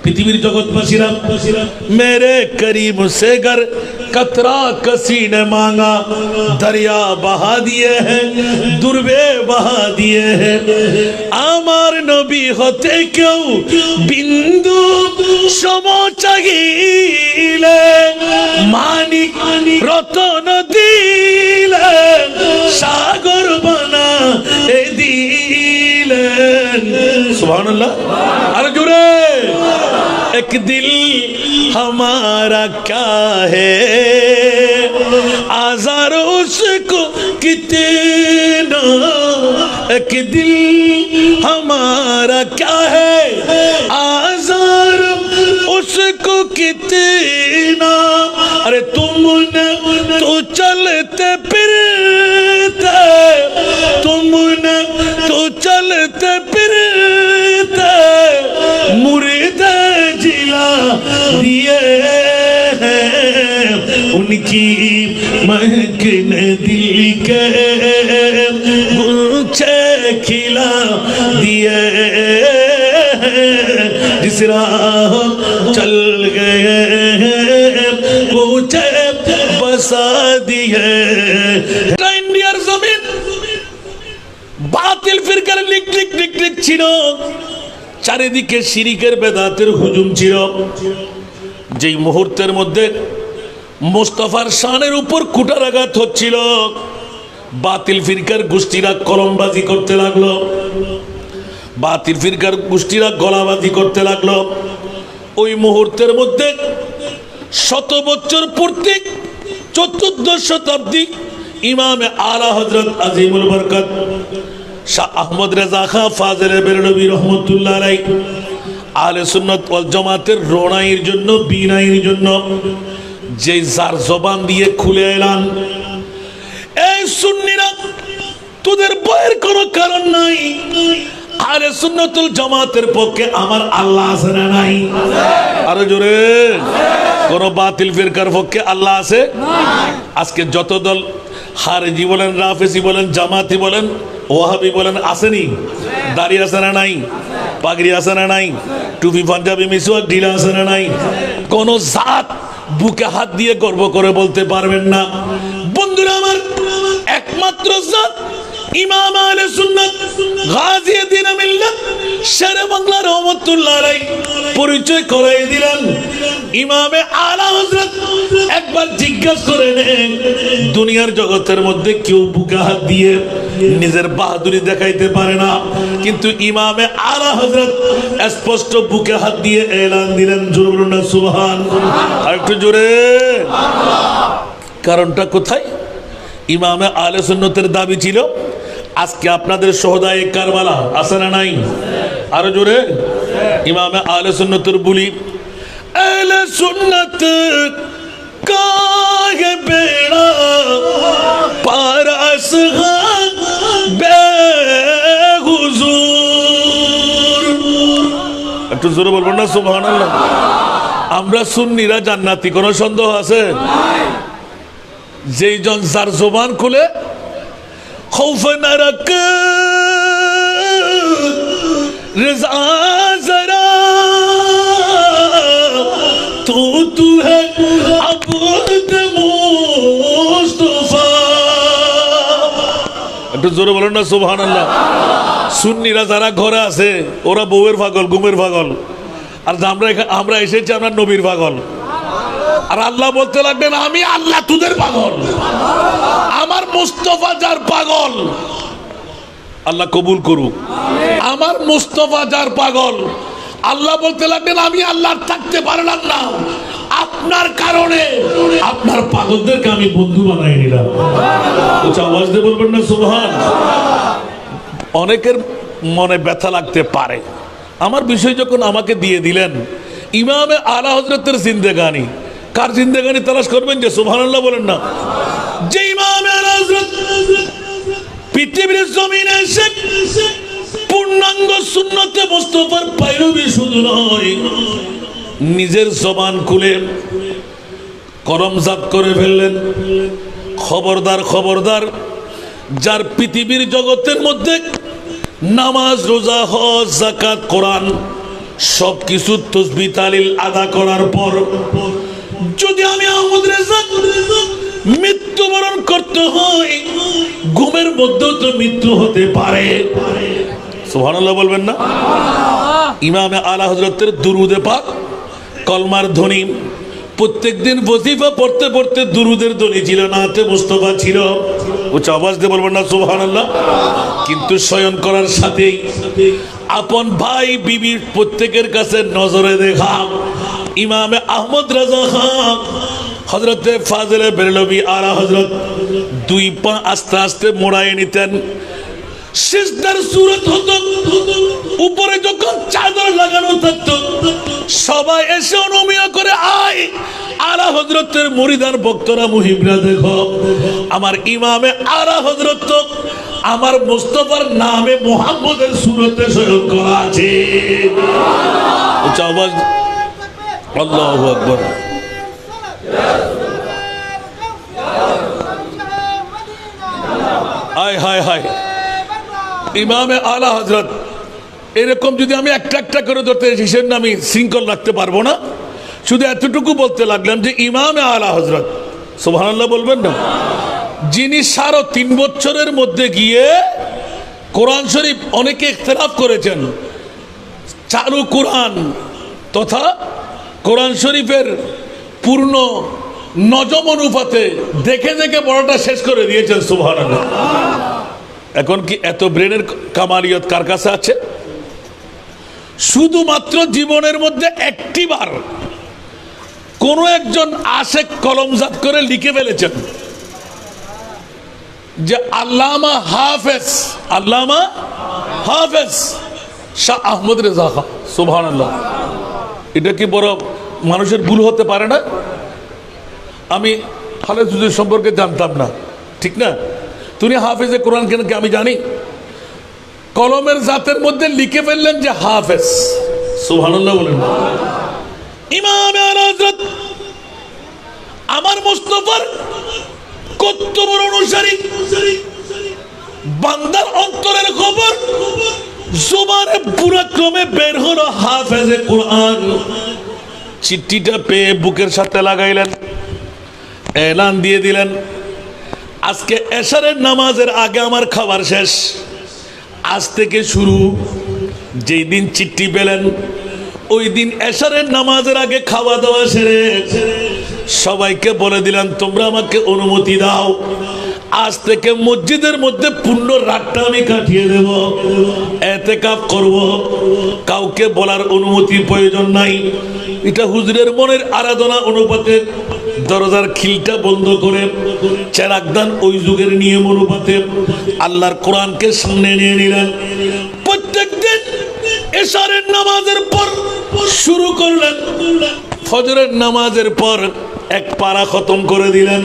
পৃথিবীর জগৎবাসীরা মেরে করিম সে গর कतरा कसी ने मांगा दरिया बहा दिए हैं दुर्बे बहा दिए हैं आमार नबी होते क्यों बिंदु समो चाहिए मानिक रतन दिले सागर बना ए दिले सुभान अल्लाह अरे जुरे एक दिल हमारा क्या है आज़ार उसको कितना एक दिल हमारा क्या है आज़ार उसको कितना अरे तुमने तो चलते फिरते तुमने तो चलते फिरते मुर्दे जिला दिए उनकी महक ने दिल के गुच्छे खिला दिए जिस राह चल गए गुच्छे बसा दिए इंडियार जमीन बातिल फिरकर लिख लिख लिख लिख छिड़ो চারিদিকে শিরিকের বেদাতের হুজুম ছিল যেই মুহূর্তের মধ্যে মুস্তাফার শানের উপর কুটারাঘাত হচ্ছিল বাতিল ফিরকার গোষ্ঠীরা কলমবাজি করতে লাগলো বাতিল ফিরকার গোষ্ঠীরা গলাবাজি করতে লাগলো ওই মুহূর্তের মধ্যে শত বছর পূর্বে 14th শতাব্দী ইমামে আলা হযরত আজিমুল বরকত শাহ আহমদ রেজা খাঁ ফাজলে বেরলভী রহমতুল্লাহ আলাইহি আহলে সুন্নাত ওয়াল জামাতের রোনাইয়ের জন্য বিনাইয়ের জন্য যে যার জবান দিয়ে খুলে এলান এই সুন্নিরা তোদের ভয়ের কোনো কারণ নাই আহলে সুন্নাতুল জামাতের পক্ষে আমার আল্লাহ আছে না নাই আরো জোরে কোন বাতিল ফিরকার পক্ষে আল্লাহ আছে আজকে যত দল খারেজি বলেন রাফেজি বলেন জামাতি বলেন ওয়াহাবি বলেন আসেনি দাড়ি আছে না নাই পাগড়ি আছে না নাই টুপি পাঞ্জাবি মিসওয়াক ঢিলা আছে না নাই কোন জাত বুকে হাত দিয়ে গর্ব করে বলতে পারবেন না বন্ধুরা আমার একমাত্র জাত ইমাম আহলে সুন্নাত গাজী দ্বীন মিল্লাত শেরে বাংলা রহমাতুল্লাহ আলাইহি পরিচয় করাই দিলেন ইমামে আলা হযরত একবার জিজ্ঞাসা করে নেন দুনিয়ার জগতের মধ্যে কেউ বুকে হাত দিয়ে নিজের বাহাদুরি দেখাইতে পারে না কিন্তু ইমামে আলা হযরত স্পষ্ট বুকে হাত দিয়ে এলান দিলেন জোরে বলুন না সুবহানাল্লাহ আর একটু জোরে কারণটা কোথায় ইমামে আহলে সুন্নাতের দাবি ছিল আজকে আপনাদের শহদায়ে কারবালা আছে না নাই আরো জোরে ইমামে আহলে সুন্নাতের বলি আহলে সুন্নাত কাহে বেড়া পার আসহাবে হুজুর একটু জোরে বলবেন না সুবহানাল্লাহ আমরা সুন্নিরা জান্নাতি কোনো সন্দেহ আছে যেই জন যার জবান খুলে खौफ नरक रज़ा जरा तू है अब्द मुस्तफा একটু জোরে বলেন না সুবহানাল্লাহ সুন্নিরা যারা ঘরে আছে ওরা বউয়ের পাগল ঘুমের পাগল আর আমরা এসেছি আমরা নবীর পাগল আর আল্লাহ বলতে লাগবেন আমি আল্লাহ তোদের পাগল আমার মুস্তাফা যার পাগল আল্লাহ কবুল করুক আমার মুস্তাফা যার পাগল আল্লাহ বলতে লাগবেন আমি আল্লাহ থাকতে পারলাম না আপনার কারণে আপনার পাগলদেরকে আমি বন্ধু বানাই নিলাম উচ্চ আওয়াজ দিয়ে বলবেন না সুবহান অনেকের মনে ব্যথা লাগতে পারে আমার বিষয় যখন আমাকে দিয়ে দিলেন ইমামে আলা হযরতের জিন্দেগানি কার জিন্দেগানি তালাশ করবেন যে সুবহানাল্লাহ বলেন না যে ইমামে আলা হযরত পৃথিবীর জমিনে এসে পূর্ণাঙ্গ সুন্নতে মুস্তাফার পায়রবি শুধু নয় নিজের জবান খুলে করমজাত করে ফেললেন খবরদার খবরদার যার পৃথিবীর জগতের মধ্যে নামাজ রোজা হজ যাকাত কোরআন সবকিছু তসবিহ তাহলিল আদা করার পর যদি আমি আহমদ রেজা মৃত্যুবরণ করতে হয়, ঘুমের মধ্যেও তো মৃত্যু হতে পারে। সুবহানাল্লাহ বলবেন না? ইমামে আলা হযরতের দুরুদে পাক, কলমার ধ্বনি, প্রত্যেকদিন ওয়াজিফা পড়তে পড়তে দুরুদের ধ্বনি ছিল, নাতে মুস্তাফা ছিল। উচ্চ আওয়াজ দিয়ে বলবেন না সুবহানাল্লাহ? কিন্তু শয়ন করার সাথেই আপন ভাই বিবির প্রত্যেকের কাছে নজরে দেখা ইমামে আহমদ রাজা খান হযরতে ফাজিলে বেরলভী আলা হযরত দুই পা আস্তে আস্তে মোড়ায় নিতেন। সিজদার সূরত হতো, উপরে যখন চাদর লাগানো থাকতো সবাই এসে অনুমিয়া করে আয় আলা হযরতের মুরিদান ভক্তরা মুহিবরা দেখো আমার ইমামে আলা হযরত তো আমার মুস্তাফার নামে মুহাম্মদের সূরতে শয়ন করা আছে। উচ্চ আওয়াজ আল্লাহু আকবার। হায় হায় হায়, ইমামে আলা হযরত এরকম যদি আমি একটা একটা করে ধরতে হিসেব আমি শৃঙ্খল রাখতে পারবো না। শুধু এতটুকু বলতে লাগলাম যে ইমামে আলা হযরত, সুবহানাল্লাহ বলবেন না, যিনি 3.5 বছরের মধ্যে গিয়ে কোরআন শরীফ অনেকে ইখতিলাফ করেছেন, চালু কোরআন তথা কোরআন শরীফের পূর্ণ নজম অনুপাতে দেখে দেখে বড়টা শেষ করে দিয়েছেন। সুবহানাল্লাহ। এখন কি এত ব্রেনের কামালিয়ত কার কাছে আছে? শুধুমাত্র জীবনের মধ্যে একটিবার কোন একজন আশেক কলমজাত করে লিখে ফেলেছেন যে আল্লামা হাফেজ, আল্লামা হাফেজ শাহ আহমদ রেজা খান। সুবহানাল্লাহ। এটা কি বড় মানুষের ভুল হতে পারে না? আমি হাফেজ হুজুর সম্পর্কে জানতাম না, ঠিক না? তুমি হাফেজে কোরআন কেন কি আমি জানি? কলমের জাতের মধ্যে লিখে ফেললেন যে হাফেজ। সুবহানাল্লাহ বলেন। ইমাম আলা হযরত আমার মুস্তাফার কত বড় অনুসারী, বান্দার অন্তরের খবর জবানে পুরাক্রমে বের হলো হাফেজে কোরআন। চিঠিটা পেয়ে বুকের সাথে লাগাইলেন, এলান দিয়ে দিলেন আজকে এশারের নামাজের আগে আমার খাবার শেষ, আজ থেকে শুরু। যেই দিন চিঠি পেলেন ওই দিন এশারের নামাজের আগে খাওয়া দাওয়া সেরে সবাইকে বলে দিলেন তোমরা আমাকে অনুমতি দাও, আজ থেকে মসজিদের মধ্যে পূর্ণ রাতটা আমি কাটিয়ে দেব, এতেকাফ করব, কাউকে বলার অনুমতির প্রয়োজন নাই। এটা হুজুরের মনের আরাধনা অনুপাতে দরজার খিলটা বন্ধ করে চেরাকদান ওই যুগের নিয়ম অনুপাতে আল্লাহর কোরআনকে সামনে নিয়ে নিলেন। প্রত্যেক দিন এশারের নামাজের পর শুরু করলেন, ফজরের নামাজের পর এক পারা খতম করে দিলেন।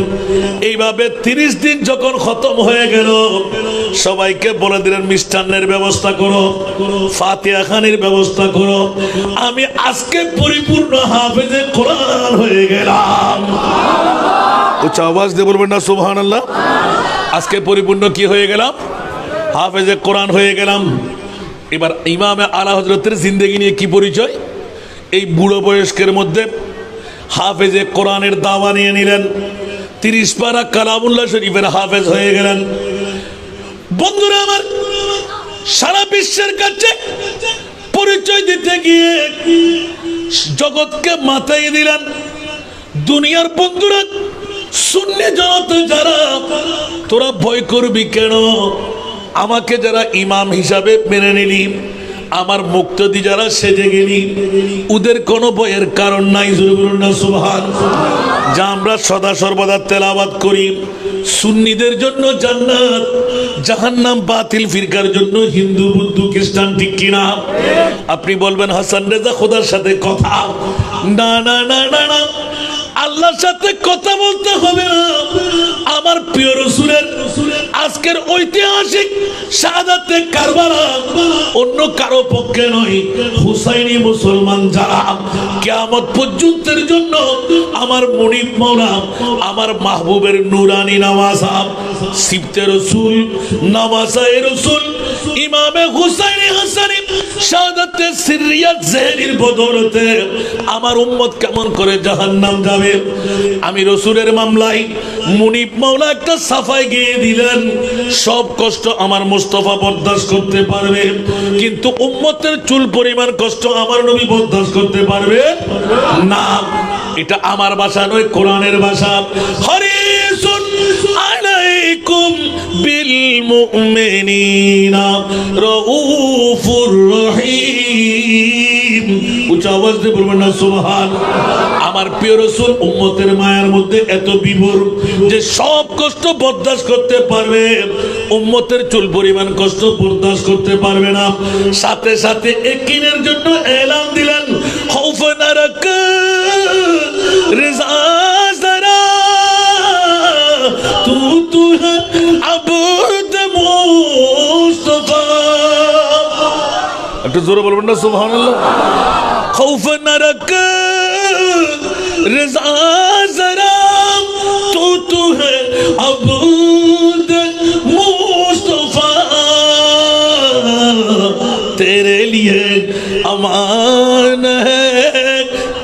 এইভাবে 30 দিন যখন খতম হয়ে গেল সবাইকে বলে দিলেন মিষ্টান্নের ব্যবস্থা করো, ফাতিহা খানির ব্যবস্থা করো, আমি আজকে পরিপূর্ণ হাফেজে কোরআন হয়ে গেলাম। উচ্চ আওয়াজ দিয়ে বলবেন না সুবহানাল্লাহ? আজকে পরিপূর্ণ কি হয়ে গেলাম? হাফেজে কোরআন হয়ে গেলাম। এবার ইমামে আলা হযরতের জিন্দেগি নিয়ে কি পরিচয়? এই বুড়ো বয়স্কের মধ্যে হাফেজে কোরআনের দাওয়া নিয়ে নিলেন, 30 পারা কালামুল্লাহ শরীফের হাফেজ হয়ে গেলেন। বন্ধুরা আমার, সারা বিশ্বের কাছে পরিচয় দিতে গিয়ে জগৎকে মাথায় দিলেন। দুনিয়ার বন্ধুরা সুন্নি জনতা যারা, তোরা ভয় করবি কেন? আমাকে যারা ইমাম হিসাবে মেনে নিলি, আমার মুক্তদি যারা সেজে গেলি, ওদের কোনো ভয়ের কারণ নাই। সুবহানাল্লাহ। যা আমরা সদা সর্বদা তেলাওয়াত করি, সুন্নিদের জন্য জান্নাত, জাহান্নাম বাতিল ফিরকার জন্য হিন্দু বুদ্ধ খ্রিস্টান, ঠিক কিনা? আপনি বলবেন হাসান রেজা খোদার সাথে কথা। না না না না না, আল্লাহর সাথে কথা বলতে হবে না, আমার প্রিয় রাসূলের আজকের ঐতিহাসিক শাহাদাতে কারবালা অন্য কারো পক্ষে নয়। হুসাইনি মুসলমান যারা কিয়ামত পর্যন্তের জন্য আমার মুনিব মাওলা, আমার মাহবুবের নুরানি নামাজা সিবতে রাসূল নামাজায়ে রাসূল ইমামে হুসাইনি হাসানি শাহাদাতে সিররিয়াত জেহরির বদৌলতে আমার উম্মত কেমন করে জাহান্নাম যাবে। আমি রাসূলের মামলায় মুনিব মাওলা একটা সাফাই গিয়ে দিলেন, সব কষ্ট আমার মুস্তাফা বরদাস্ত করতে পারবে, কিন্তু উম্মতের চুল পরিমাণ কষ্ট আমার নবী বরদাস্ত করতে পারবে না। এটা আমার ভাষা নয়, কোরআনের ভাষা। হারিসুন আলাইকুম বিল মুমিনিনা রাউফুর রহিম। উচ্চ আওয়াজ দিয়ে বলবেন না সুবহান। আমার প্রিয় রাসূল উম্মতের মায়ার মধ্যে এত বিভোর যে সব কষ্ট বরদাস্ত করতে পারবে, উম্মতের চুল পরিমাণ কষ্ট বরদাস্ত করতে পারবে না। সাথে সাথে একিনের জন্য এলান দিলেন, খাউফান আরাকা রিজা যারা তু হ্যায় আবদ মুস্তাফা। একটু জোরে বলবেন না সুবহানাল্লাহ। খাউফান আরাকা রিজা যারা তু হ্যায় আবদ मुस्तफा तेरे लिए अमान है,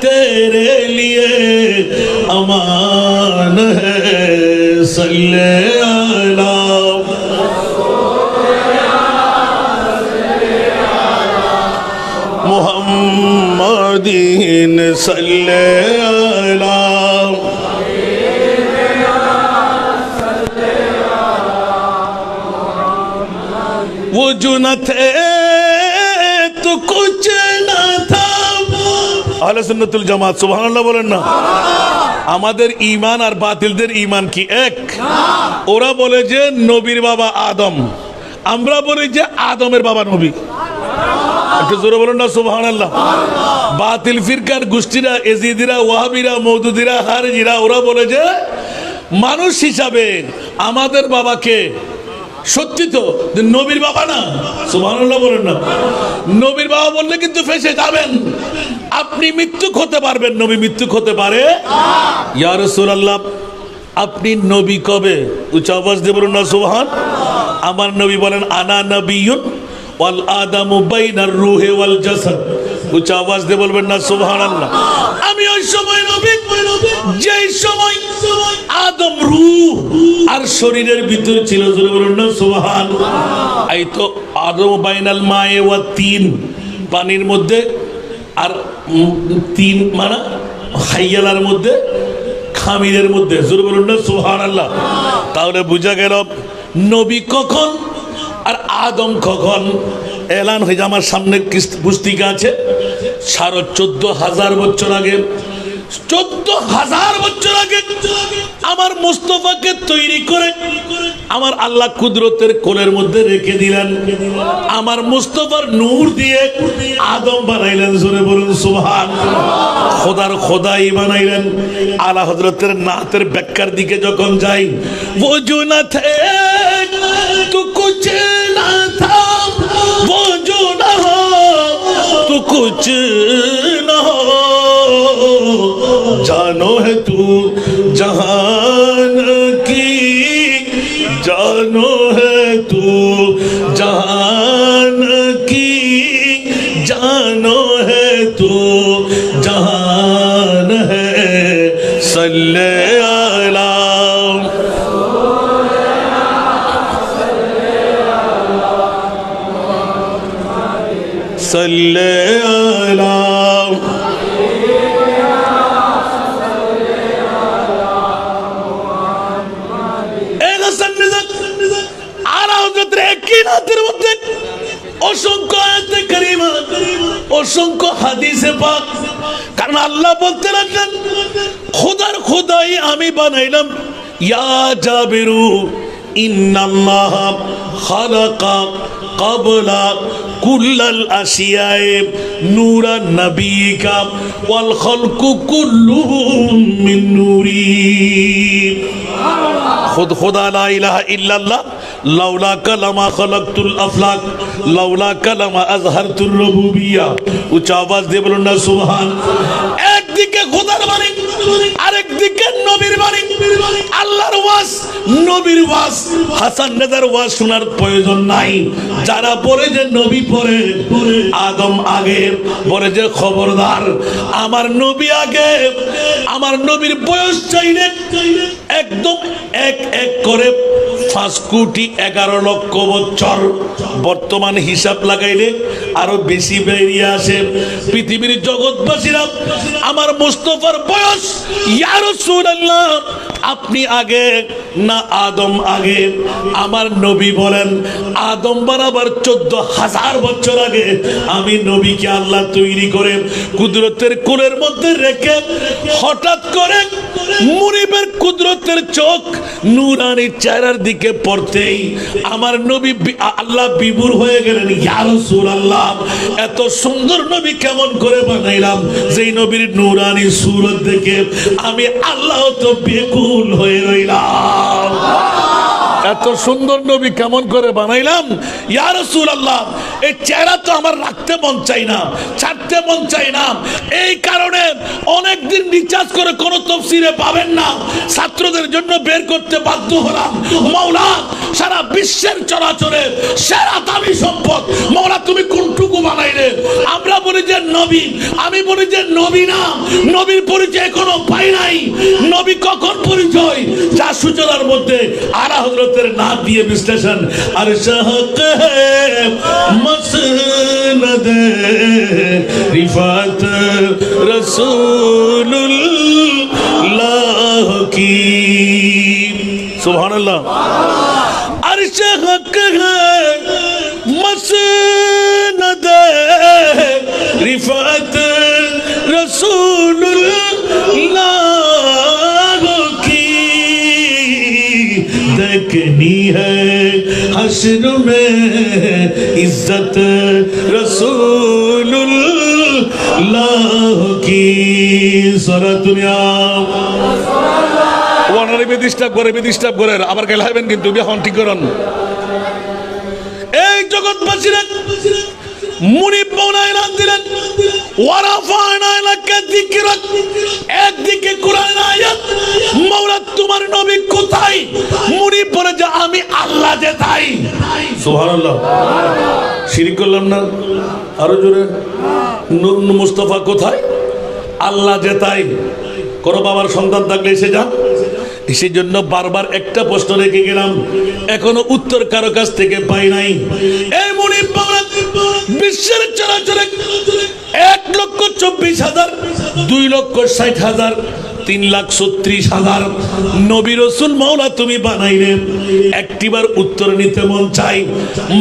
तेरे लिए अमान है। सल्ले अला मुहम्मदीन सल्ले अला। वो जो न थे तो कुछ न था। আহলে সুন্নাতুল জামাত সুবহানাল্লাহ বলেন না। আমাদের ঈমান আর বাতিলদের ঈমান কি এক? ওরা বলে যে নবীর বাবা আদম, আমরা বলি যে আদমের বাবা নবী। একটু জোরে বলেন না সুবহানাল্লাহ। বাতিল ফিরকার গোষ্ঠীরা, এজিদিরা, ওয়াহাবিরা, মওদুদিরা, খারিজিরা ওরা বলে যে মানুষ হিসাবে আমাদের বাবাকে, সত্যি তো নবীর বাবা না, সুবহানাল্লাহ বলেন না। নবীর বাবা বললে কিন্তু ফেঁসে যাবেন, আপনি মৃত্যু হতে পারবেন, নবী মৃত্যু হতে পারে। ইয়া রাসূলুল্লাহ আপনি নবী কবে? উচ্চ আওয়াজ দিয়ে বলুন না সুবহান। আমার নবী বলেন আনা নবিয়্যুন ওয়াল আদামু বাইনার রূহি ওয়াল জাসাদ। উচ্চ আওয়াজ দিয়ে বলবেন না সুবহানাল্লাহ। আমি ওই সময় নবী যেই সময় আদম রূহ আর শরীরের ভিতরে ছিল, জোরে বলুন না সুবহান। এই তো আদম বাইনাল মায়ে ওয়া তিন, পানির মধ্যে, আর তিন মানে হাইয়ালার মধ্যে, খামিরের মধ্যে, জোরে বলুন না সুবহানাল্লাহ। তাহলে বোঝা গেল নবী কখন আর আদম কখন। এলান হয়ে আমার সামনে পুস্তিকা আছে, 14,500 বছর আগে, 14,000 বছর আগে আমার মুস্তাফাকে তৈরি করে আমার আল্লাহ কুদরতের কোলের মধ্যে রেখে দিলেন। আমার মুস্তাফার নূর দিয়ে আদম বানাইলেন, জোরে বলুন সুবহান। খোদার খোদাই বানাইলেন। আলা হযরতের নাতের ব্যাখ্যার দিকে যখন যাই, वो जो न थे तो कुछ न था, वो जो न हो तो कुछ न हो। जानो है तू जहान की, जानो है तू जहान की, जानो है तू जहान है। सल्ले अला सल्ले अला। অসংখ্য আয়াতে কারিমা, অসংখ্য হাদিসে পাক। কারণ আল্লাহ বলতে লাগলেন খোদার খোদাই আমি বানাইলাম। ইয়া জাবিরু ইন্নাল্লাহ খালাকা ক্বাবলা কুল্লাল আশিয়ায়ে নূরান নাবিয়িকা ওয়াল খালকু কুল্লুহুম মিন নূরি। খুদা লা ইলাহা ইল্লাল্লাহ লাউলা কালামা খালাকতুল আফলাক লাউলা কালামা আজহারতুর রুবুবিয়্যাহ। উচ্চ আওয়াজ দিয়ে বলুন না সুবহান। একদিকে খোদার বাণী, আরেকদিকে নবীর বাণী। আল্লাহর ওয়াজ, নবীর ওয়াজ, হাসান নেজার ওয়াজ শোনার প্রয়োজন নাই। যারা বলে যে নবী পরে আদম আগে, বলে যে খবরদার আমার নবী আগে, আমার নবীর বয়স চাইলে একদম এক এক করে 5,11,00,000 বছর, বর্তমান হিসাব লাগাইলে আরো বেশি বেরিয়ে আসে। পৃথিবীর জগৎবাসীরা আমার মুস্তাফার বয়স, ইয়া রাসূলুল্লাহ আপনি আগে না আদম আগে? আমার নবী বলেন আদম বরাবর 14,000 বছর আগে আমি নবীকে আল্লাহ তৈরি করে কুদরতের কোলের মধ্যে রেখে হঠাৎ করে মুনিবের কুদরতের চোখ নূরানি চেহারার দিকে পড়তেই আমার নবী আল্লাহ বিমূঢ় হয়ে গেলেন। ইয়া রাসূলুল্লাহ এত সুন্দর নবী কেমন করে বানাইলাম, যেই নবীর নূরানি সুরত দেখে আমি আল্লাহ তো বেকুল হয়ে রইলাম। এত সুন্দর নবী কেমন করে বানাইলাম। ইয়া রাসূলুল্লাহ এই চেহারা তো আমার রাখতে মন চাই না, ছাড়তে মন চাই না। এই কারণে অনেক দিন রিচার্জ করে কোন তাফসীরে পাবেন না, ছাত্রদের জন্য বের করতে বাধ্য হলাম। মাওলা সারা বিশ্বের চরাচরে সেরা দামি সম্পদ মাওলা তুমি কোনটুকু বানাইলে? আমরা বলি যে নবী, আমি বলি যে নবী না, নবীর পরিচয় এখনো পাই নাই। নবী কখন পরিচয়? যা সূচনার মধ্যে আলা হযরতের নাম দিয়ে বিশ্লেষণ। আর শাহক মসনদ রিফাত রাসূলুল্লাহ কি। সুবহানাল্লাহ। আর শাহক মসনদ রিফাত রাসূলুল্লাহ কি देखनी है हश्र में इज्जत रसूलुल्लाह की। सारा दुनिया ওনারে বিদিষ্টাপ করে আবার গেল হবেন কিন্তু বিহন ঠিক করুন। এই জগৎবাসীরা মুনিব মাওলা এলান দিলেন ওয়ারাফানা লাকা যিকরাক। একদিকে কোরআন আয়াত মাওলা তোমার নবী কোথায়? মুনিব বলে যে আমি আল্লাহ যে তাই। সুবহানাল্লাহ। শিরক করলাম না? আরো জোরে। নূর মুস্তাফা কোথায়? আল্লাহ যে তাই। কোন বাবার সন্তান থাকলে এসে যান। সেই জন্য বারবার একটা প্রশ্ন রেখে গেলাম, এখনো উত্তর কারো কাছ থেকে পাই নাই। এই মুনিব মাওলা বিশ্বের চরাচরে 1,24,000, 2,60,000, 3,36,000 নবী রাসূল মাওলা তুমি বানাইলে। একটিবার উত্তর নিতে মন চাই,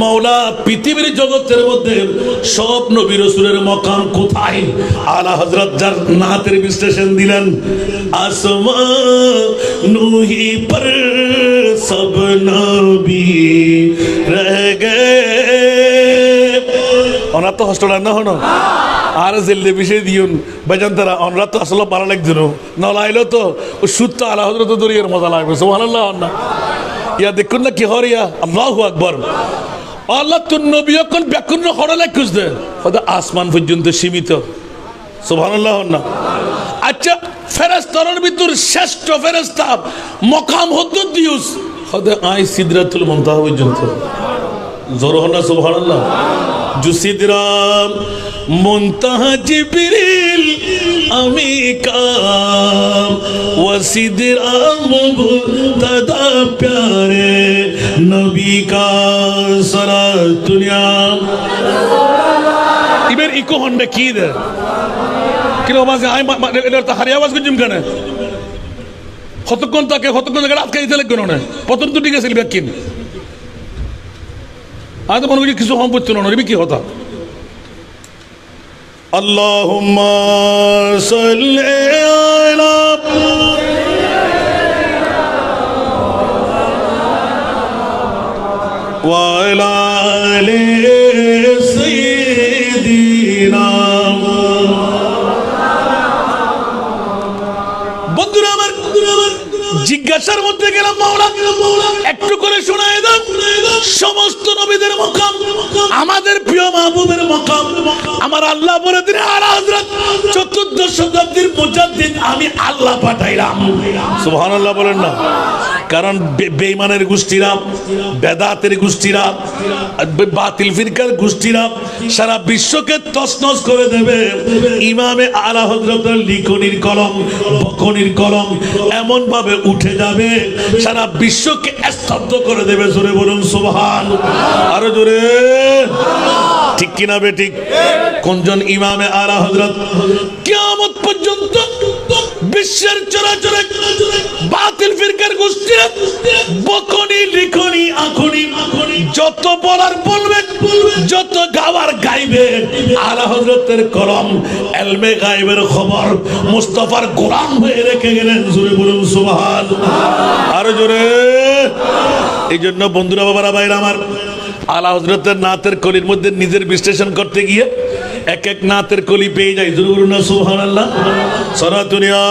মাওলা পৃথিবীর জগতের মধ্যে সব নবী রাসূলের মকাম কোথায়? আলা হযরত যার নাতের বিশ্লেষণ দিলেন, আসমা নূহি পর সব নবী রহ গয়ে। ওনার তো হস্টেল না হনো আর জেলে বিষয় দিউন বেজান তারা ওনারা তো আসলে ভালো লাগছিল নলাইলো তো ও সুত্ত আলা হযরত দরিয়ার মজা লাগবে। সুবহানাল্লাহ। না ইয়া দেখুন না কি হরিয়া আল্লাহু আকবার। আল্লাহ তো নবী কোন ব্যাকুন হড়লে খুঁজতে ওটা আসমান পর্যন্ত সীমিত। সুবহানাল্লাহ। না আচ্ছা ফেরেশতার ভিতর শ্রেষ্ঠ ফেরেশতা মকাম হতো দিউস ওটা আই সিদরাতুল মুনতাহা পর্যন্ত। জোর হনা সুবহানাল্লাহ। जो सिदरा मुंतहा जिब्रील अमीका व सिदरा मुबतदा प्यारे नबी का सारा दुनिया। इबर इको होंडे की दे किलो आवाज आय এটা তো হারি আওয়াজ গুঞ্জিম কেন কতক্ষণ তাকে কতক্ষণ জায়গা আটকে দিতে লাগবে না প্রথম তো ঠিক আছে ব্যাকিন আজ মনে করি কিছু কম পড়ছিল না কি কথা। আল্লাহুম্মা সাল্লি আলা আলে সাইয়্যিদিনা। বন্ধুরা আমার, জিজ্ঞাসার মধ্যে গেলাম, মাওলা একটু করে শোনায় দাও সমস্ত নবীদের মাকাম, আমাদের প্রিয় মাহবুবের মাকাম। আমার আল্লাহ বলে দিন, আলা হযরত 14 শতাব্দীর মুজাদ্দিদ আমি আল্লাহ পাঠাইলাম। সুবহানাল্লাহ বলেন না? কারণ বেঈমানের গোষ্ঠীরা, বেদাতের গোষ্ঠীরা, বাতিল ফিরকার গোষ্ঠীরা সারা বিশ্বকে তছনছ করে দেবে। ইমামে আলা হযরতের লিখনির কলম, বখনির কলম এমন ভাবে উঠে যাবে, সারা বিশ্বকে স্তব্ধ করে দেবে। জোরে বলুন সুবহান, আরো জোরে, ঠিক কিনা বেঠিক? কোনজন ইমামে আলা হযরত কিয়ামত পর্যন্ত বিশ্বের চরাচরে বাতিল ফিরকার গোষ্ঠীরা বখনি, লিখনি, আখনি যত বলার বলবে, যত গাওয়ার গাইবে, আলা হযরতের কলম ইলমে গায়বের খবর মুস্তাফার গোলাম হয়ে রেখে গেলেন। জোরে বলুন সুবহান, আরো জোরে। এই জন্য বন্ধুরা, বাবারা, ভাইরা আমার, আলা হযরতের নাতের কলির মধ্যে নিজের বিশ্লেষণ করতে গিয়ে এক এক নাতের কলি পেয়ে যায়। জোরে বলুন না সুবহানাল্লাহ। সরাতুনিয়া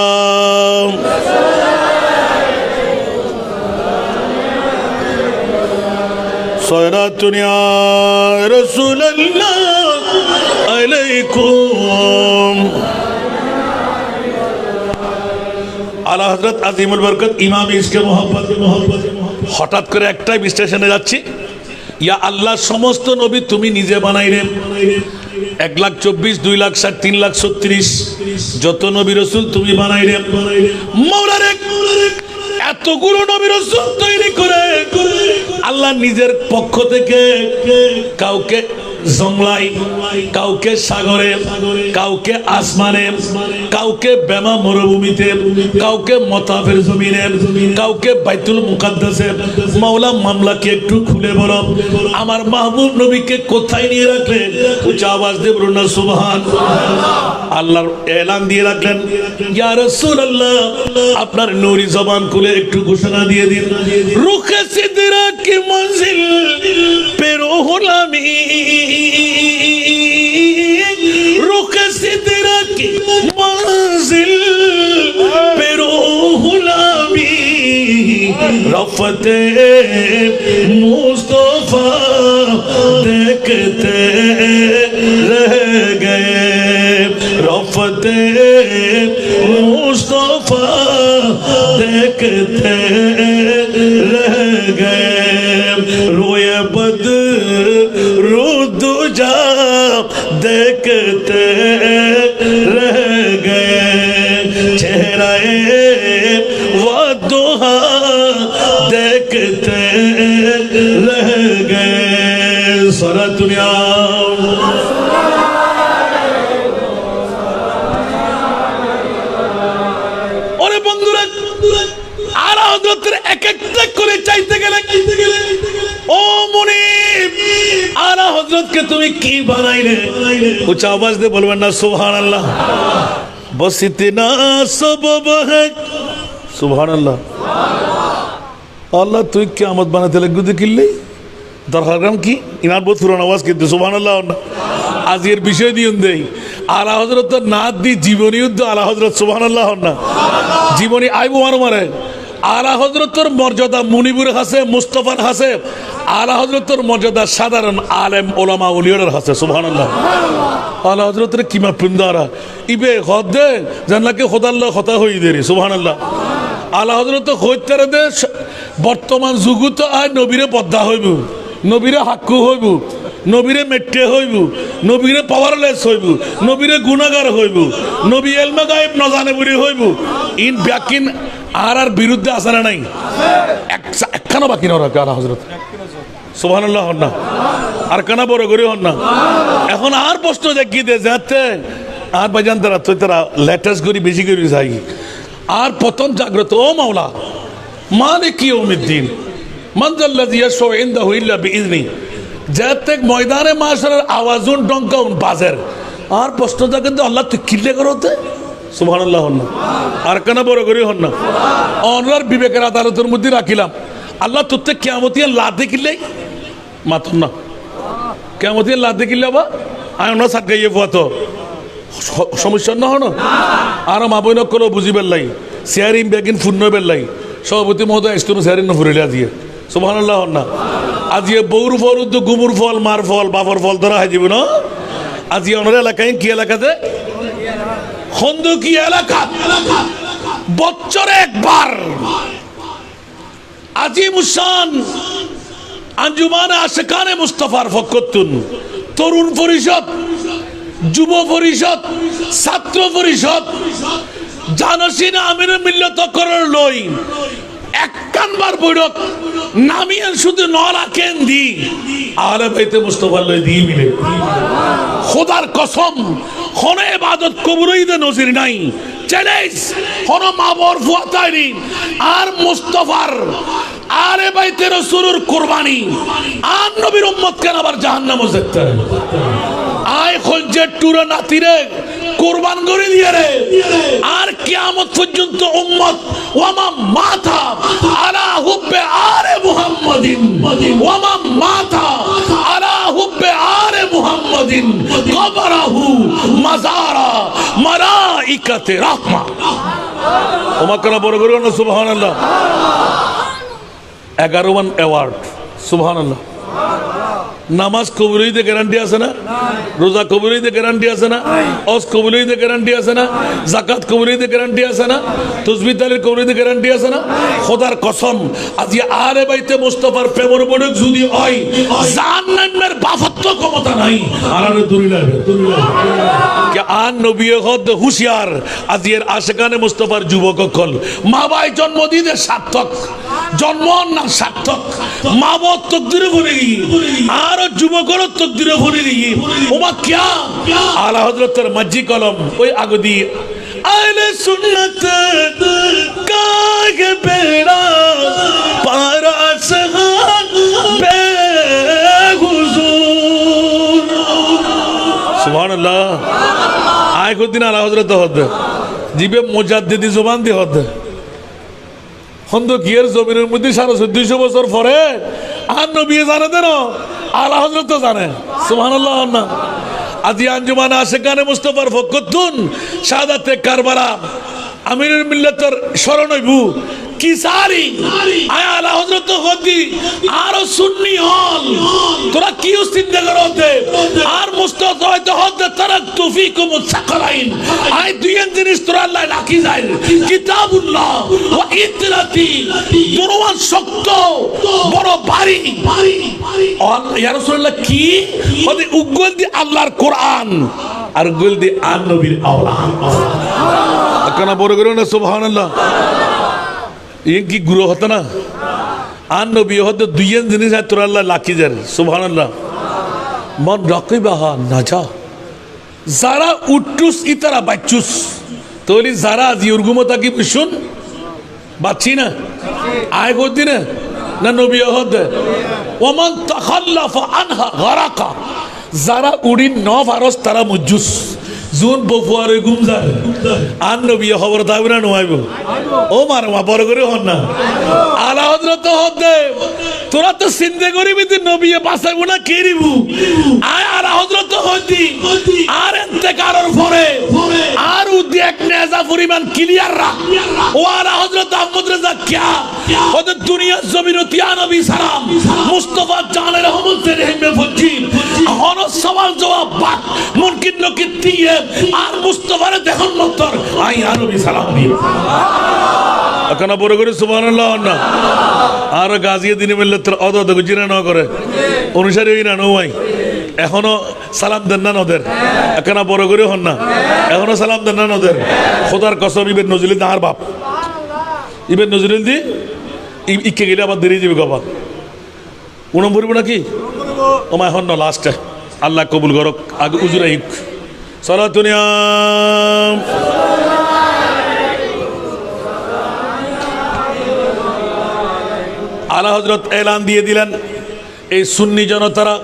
সরাতুনিয়া রাসূলুল্লাহ আলাইকুম। আলা হযরত আজিমুল বরকত ইমাম ইশকে মোহাম্মদ। হঠাৎ করে একটাই বিশ্লেষণে যাচ্ছি, ইয়া আল্লাহ, সমস্ত নবী তুমি নিজে বানাইলে। 1,24,000, 2,60,000, 3,36,000 যত নবী রাসূল তুমি বানাইলে। মাওলা রে, এতগুলো নবী রাসূল তৈরি করে আল্লাহ নিজের পক্ষ থেকে কাউকে জংলায়, কাউকে সাগরে, কাউকে আসমানে, কাউকে বেমা মরুভূমিতে, কাউকে মতাফের জমিনে, কাউকে বাইতুল মুকাদ্দাসে। মাওলা, মামলাকে একটু খুলে বলো, আমার মাহবুব নবীকে কোথায় নিয়ে রাখলে? উচ্চ আওয়াজ দিয়ে বলুন না সুবহান। আল্লাহর এলান দিয়ে রাখলেন, ইয়া রাসূলুল্লাহ, আপনার নূরি জবান খুলে একটু ঘোষণা দিয়ে দিন, রুখে সিদরা কি মঞ্জিল পে রুহুল আমিন, রুখে সিদরা কি মঞ্জিল পে রুহুল আমিন, রফতে মুস্তফা দেখতে রহ গয়ে, রফতে মুস্তফা দেখতে রহ গয়ে, रोए बदरू दुजा देखते रह गए, चेहराए वदुहा देखते रह गए। सारा दुनिया और बंधुरा आला हजरतेर एक एक करे चाইতে গেলে ও মুনিব, আলা হযরতকে তুমি কি বানাইলে? উচ্চ আওয়াজ দিয়ে বলবেন না সুবহানাল্লাহ। বস ইতনা সবব है সুবহানাল্লাহ। আল্লাহ তুই কিয়ামত বানাতে লাগবে দেখিলি দরকার কি? ইনার বহুত পুরান আওয়াজ কিন্তু সুবহানাল্লাহ না। আজকের বিষয় দিয়ে দেই, আলা হযরত নাত দি জীবনী যুদ্ধ আলা হযরত সুবহানাল্লাহ না। জীবনী আইবো মারে আলা হযরতের মর্যাদা মুনিবুর কাছে, মুস্তাফার কাছে। আলা হযরতের মর্যাদা সাধারণ আলেম ওলামা ওলিয়ার কাছে। সুবহানাল্লাহ। আলা হযরতের কিমা পিন্দারা ইবে খদে জানলাকে খোদাল্লাহ কথা হই দেরি। সুবহানাল্লাহ। আলা হযরত কইতারে দে বর্তমান যুগত আর নবীরে পদ্মা হইব, নবীরে হাক্কু হইব, নবীরে মেট্টে হইব, নবীরে পাওয়ারলেস হইব, নবীরে গুনাহগার হইব, নবী ইলমে গায়েব না জানে বলি হইব। ইন ব্যাকিন আর বিরুদ্ধে আছে না নাই? একখানা বাকি না রাখে আলা হযরত। সুবহানাল্লাহ হন না, আর কানা বড় করে হন না। এখন আর প্রশ্ন দেখি দে যাতে আর বাজান তারা তো তারা লেটেস্ট করি বেশি করে যাই। আর প্রথম জাগ্রত, ও মাওলা মালিক ইয়াউমিদ্দিন মান যাল্লাযী ইয়াশফাউ ইনদাহু ইল্লা বিইযনি, যাতে ময়দানে মাশারের আওয়াজুন ডঙ্কাউন বাজের। আর প্রশ্ন থাকে আল্লাহ তুই কিল্লে করতে? সুবহানাল্লাহ হন না, আর কানা বড় করে হন না। অনলার বিবেকের আদালতের মধ্যে রাখিলাম, আল্লাহ তোর কিয়ামতিয়া লা দেখিলে মাথুন না। কেমন লাভ দেখিলে বা আয়ন সাতগাইয়ে পথ সমস্যা না হন আর মা বই নকলেও বুঝিবার লাই শেয়ারিং ব্যাগিন পূর্ণ বেলাই সভাপতি মহোদয় এসতুন শেয়ারিং ফুরিলে আজিয়ে সুবহানাল্লাহ না আজিয়ে বৌর ফল উদ্যোগ গুমুর ফল মার ফল বাপর ফল ধরা হয়ে যাব না আজি অনার এলাকায় কি এলাকাতে খন্দকি এলাকা বছরে একবার আজিমুসান আঞ্জুমানে আশিকানে মুস্তাফার ফকতুন তরুণ পরিষদ যুব পরিষদ ছাত্র পরিষদ জানসিনা আমিনুল মিল্লাত করার লই একখানবার বৈঠক নামিয়ে শুধু নরাকেন দি আলে বাইতে মুস্তাফার লই দিয়ে মিলে খোদার কসম খনে ইবাদত কবরইদে নজির নাই চ্যালেঞ্জ হনো মাবর ফুয়াতাইনি আর মুস্তাফার আলে বাইতে রাসূলের কুরবানি আর নবীর উম্মত কেন আবার জাহান্নামে যেতে আয় খলজে টুরা নাতিরে কুরবান করে দিয়ে রে আর কিয়ামত পর্যন্ত উম্মত ওয়ামা মাতা আলা হুব্বে আলে মুহাম্মাদিন ওয়ামা মাতা আলা হুব্বে আলে মুহাম্মাদিন কবরাহু মাজারা মালাইকাতে রাহমা ওমা কেন বড় করে না সুবহানাল্লাহ 11 অ্যাওয়ার্ড সুবহানাল্লাহ নামাজ কবুলিতে গ্যারান্টি আছে না রোজা কবুলিতে গ্যারান্টি আছে না হজ কবুলিতে গ্যারান্টি আছে না যাকাত কবুলিতে গ্যারান্টি আছে না তাসবিহ তাহলিল কবুলিতে গ্যারান্টি আছে না খোদার কসম আজি আলে বাইতে মুস্তাফার প্রেমের বড় যদি হয় জাহান্নামের বাফত্ব ক্ষমতা নাই আরে দুনিয়া কে আন নবী হদ হুশিয়ার আজি এর আশিকানে মুস্তাফার যুবক কল মা ভাই জন্ম দিতে সার্থক জন্ম না সার্থক মা বাবা তকদিরে ভরে গিয়ে আর যুবকর তকদিরে ভরে গিয়ে ওমা কিয়া আলা হযরতের মাঝি কলম ওই আগদি আহলে সুন্নাত কাগে বেড়া পার আসহান বে হুজুর সুবহানাল্লাহ আয় কদিন আলা হযরত হদ জিবে মুজাদ্দিদি জবান দি হদ খন্দকিয়ার জমিনের মধ্যে 1450 বছর পরে আর নবী জানে দেন আলা হযরত তো জানে সুবহানাল্লাহ না আজি আঞ্জুমানে আশিকানে মুস্তাফার ফকতুন শাহাদাতে কারবালা আমিরুল মিল্লাতের স্মরণ হইবু কি সারি আয় আলা হযরত হদি আর সুন্নি হল তোরা কি চিন্তা করতে আর মুস্তাফা হয়তো হদ তারাকতু ফিকুম সাকালাইন আয় দুই জিনিস তোরা আল্লাহ রাখি যায় কিতাবুল্লাহ ওয়া ইতরাতি দুরওয়ান শক্ত বড় ভারী ইয়া রাসূলুল্লাহ কি হদি উগল দি আল্লাহর কোরআন আর উগল দি আর নবীর আওলাদ আকানা বড় করে না সুবহানাল্লাহ এই কি গুরু হতো না আর নবী হতো দুই জিনিস তোর আল্লাহ লাখি যার সুবহানাল্লাহ মন রাকিবাহা নাজা যারা উট্টুস ইতারা বাচ্চুস তোলি যারা আজি উর্গুমতা কি শুন বাচ্চি না আয় করতি না না নবী হদ ওমান তাখাল্লাফা আনহা গারাকা যারা উড়ি ন ফারস তারা মুজুস জুন বফুয়ারে গুম যায় আর নবী খবর থাকবে না নোয়াইব ও মার মা বড় করে হন না আলা হযরত হদে তোরা তো চিন্তা করিবি তুই নবী বাঁচাইব না কেরিবু আয় আলা হযরত হদি আর ইন্তেকারের পরে আর উদি এক নেজা পরিমাণ ক্লিয়ার রাখ ও আলা হযরত আহমদ রেজা কিয়া ওদের দুনিয়া জমিনতি নবী সালাম মুস্তাফা জানে রহমতের রহিমে ফজি হন সওয়াল জবাব বাক মুনকিন নকির দিয়ে আর মুস্তাফারে দেখুন মন্তর আই আর নবী সালাম দি এখন বড় করে সুবহানাল্লাহ না আর গাজিয়ে দিনে মিললে তোর অদ গুজিরা না করে অনুসারী হই না নয় এখনো সালাম দেন না নদের এখন বড় করে হন না এখনো সালাম দেন না নদের খোদার কসম ইবেন নজরুল আর বাপ ইবেন নজরুল দি ইকে গেলে আবার দেরি যাবে গবা উনম ভরব নাকি ও মা হন না লাস্টে আল্লাহ কবুল করক আগে উজুরা হিক সালাতুনিয়াম আলা হযরত এলান দিয়ে দিলেন এই সুন্নি জনতারা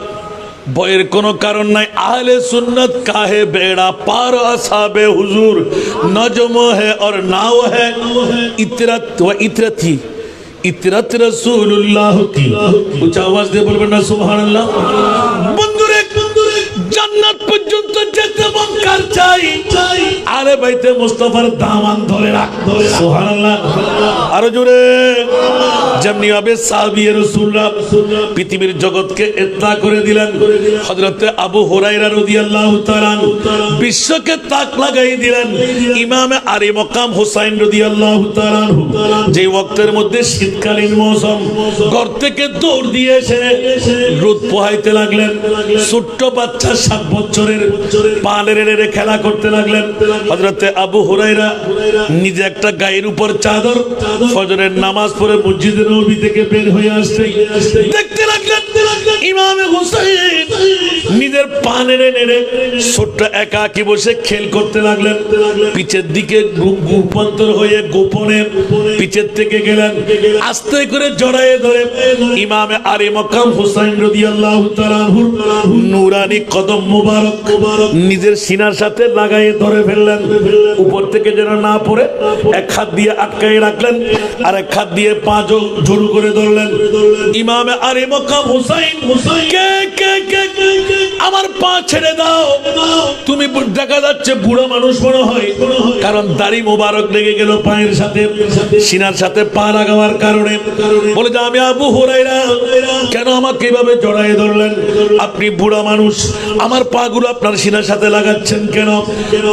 বয়ের কোনো কারণ নাই আহলে সুন্নত কাহে বেড়া পার আসহাবে হুজুর নজম है और नाव है इतरत व इतरती इतरत रसूलुल्लाह की উচ্চ আওয়াজ দিয়ে বলবেন না সুবহানাল্লাহ বন্ধুরে যেতে মন কার চাই, আরে বাইতে মুস্তাফার দামান ধরে রাখ, সুবহানাল্লাহ। আরো জোরে। যেমনি ভাবে সাহাবীয়ে রাসূলুল্লাহ পৃথিবীর জগৎকে ইতলা করে দিলেন, হযরতে আবু হুরায়রা রাদিয়াল্লাহু তাআলা বিশ্বকে তাক লাগাই দিলেন। ইমামে আলী মকাম হুসাইন রাদিয়াল্লাহু তাআলা যে ওয়াক্তের মধ্যে শীতকালীন মৌসুম, ঘর থেকে দৌড় দিয়ে এসে রোদ পোহাইতে লাগলেন। ছোট্ট বাচ্চা 7 বছরের পা নেড়ে খেলা করতে লাগলেন। হযরতে আবু হুরায়রা নিজে একটা গায়ের উপর চাদর, ফজরের নামাজ পড়ে মসজিদে নববী থেকে বের হয়ে আসতে দেখতে লাগলেন ইমামে হুসাইন নিজের পা নেড়ে ছোট্ট একাকী বসে খেল করতে লাগলেন। পিছের দিকে রূপান্তর হয়ে গোপনে পিছের থেকে গেলেন, আস্তে করে জড়ায়ে ধরে ইমামে আলী মকাম হুসাইন রাদিয়াল্লাহু তাআলা নূরানি কদম মুবারক নিজের সিনার সাথে লাগায়ে ধরে ফেললেন। উপর থেকে যেন না পড়ে এক হাত দিয়ে আটকায়ে রাখলেন, আর এক হাত দিয়ে পা জড়ু করে ধরলেন। ইমামে আলী মকাম হুসাইন, কে কে কে আমার পা ছেড়ে দাও, তুমি দেখা যাচ্ছে বুড়ো মানুষ মনে হয়, কারণ দাড়ি মোবারক লেগে গেল পায়ের সাথে, সিনার সাথে পা লাগাবার কারণে। বলে যে আমি আবু হুরায়রা, কেন আমাকে এভাবে জড়ায়ে ধরলেন? আপনি বুড়া মানুষ, আমার পা গুলো আপনার সিনার সাথে লাগাচ্ছেন কেন?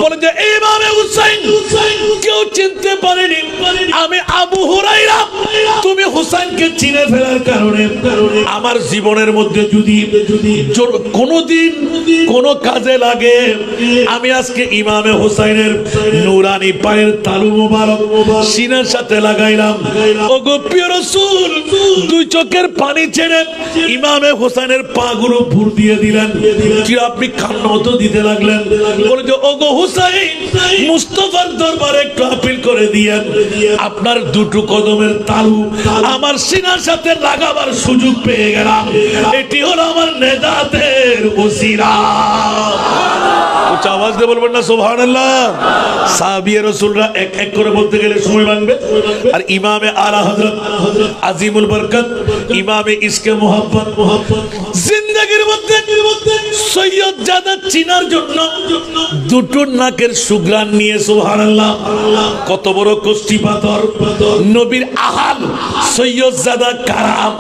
বলে যে ইমামে হুসাইন কেউ চিনতে পারেনি আমি আবু হুরায়রা। তুমি হুসাইনকে চিনে ফেলার কারণে আমার জীবনের মধ্যে যদি কোনোদিন কোনো কাজে লাগে, আমি আজকে ইমামে হুসাইনের নূরানি পায়ের তালু মোবারক সিনার সাথে লাগাইলাম। ওগো প্রিয় রাসূল, দুই চোখের পানি ছেড়ে ইমামে হুসাইনের পা গুলো ভুর দিয়ে দিলেন। কি আপনি কান্না মতো দিতে লাগলেন? বলে যে ওগো হুসাইন, মুস্তাফার দরবারে একটু আপিল করে দিয়েন, আপনার দুটো কদমের তালু আমার সিনার সাথে লাগাবার সুযোগ পেয়ে গেলাম, এটি হলো আমার নেজাতের ওসিলা। উচ্চ আওয়াজ দিয়ে বলবেন না সুবহানাল্লাহ। সাহাবিয়ে রাসূলরা এক এক করে বলতে গেলে সময় ভাঙবে, আর ইমামে আলা হযরত আজিমুল বরকত, ইমামে ইসকে মোহাব্বত জিন্দেগির মধ্যে সৈয়দ জাদা চিনার জন্য দুটো নাকের সুঘ্রাণ নিয়ে, সুবহানাল্লাহ, কত বড় কষ্টি পাথর নবীর আহাল সৈয়দ জাদা কারাম।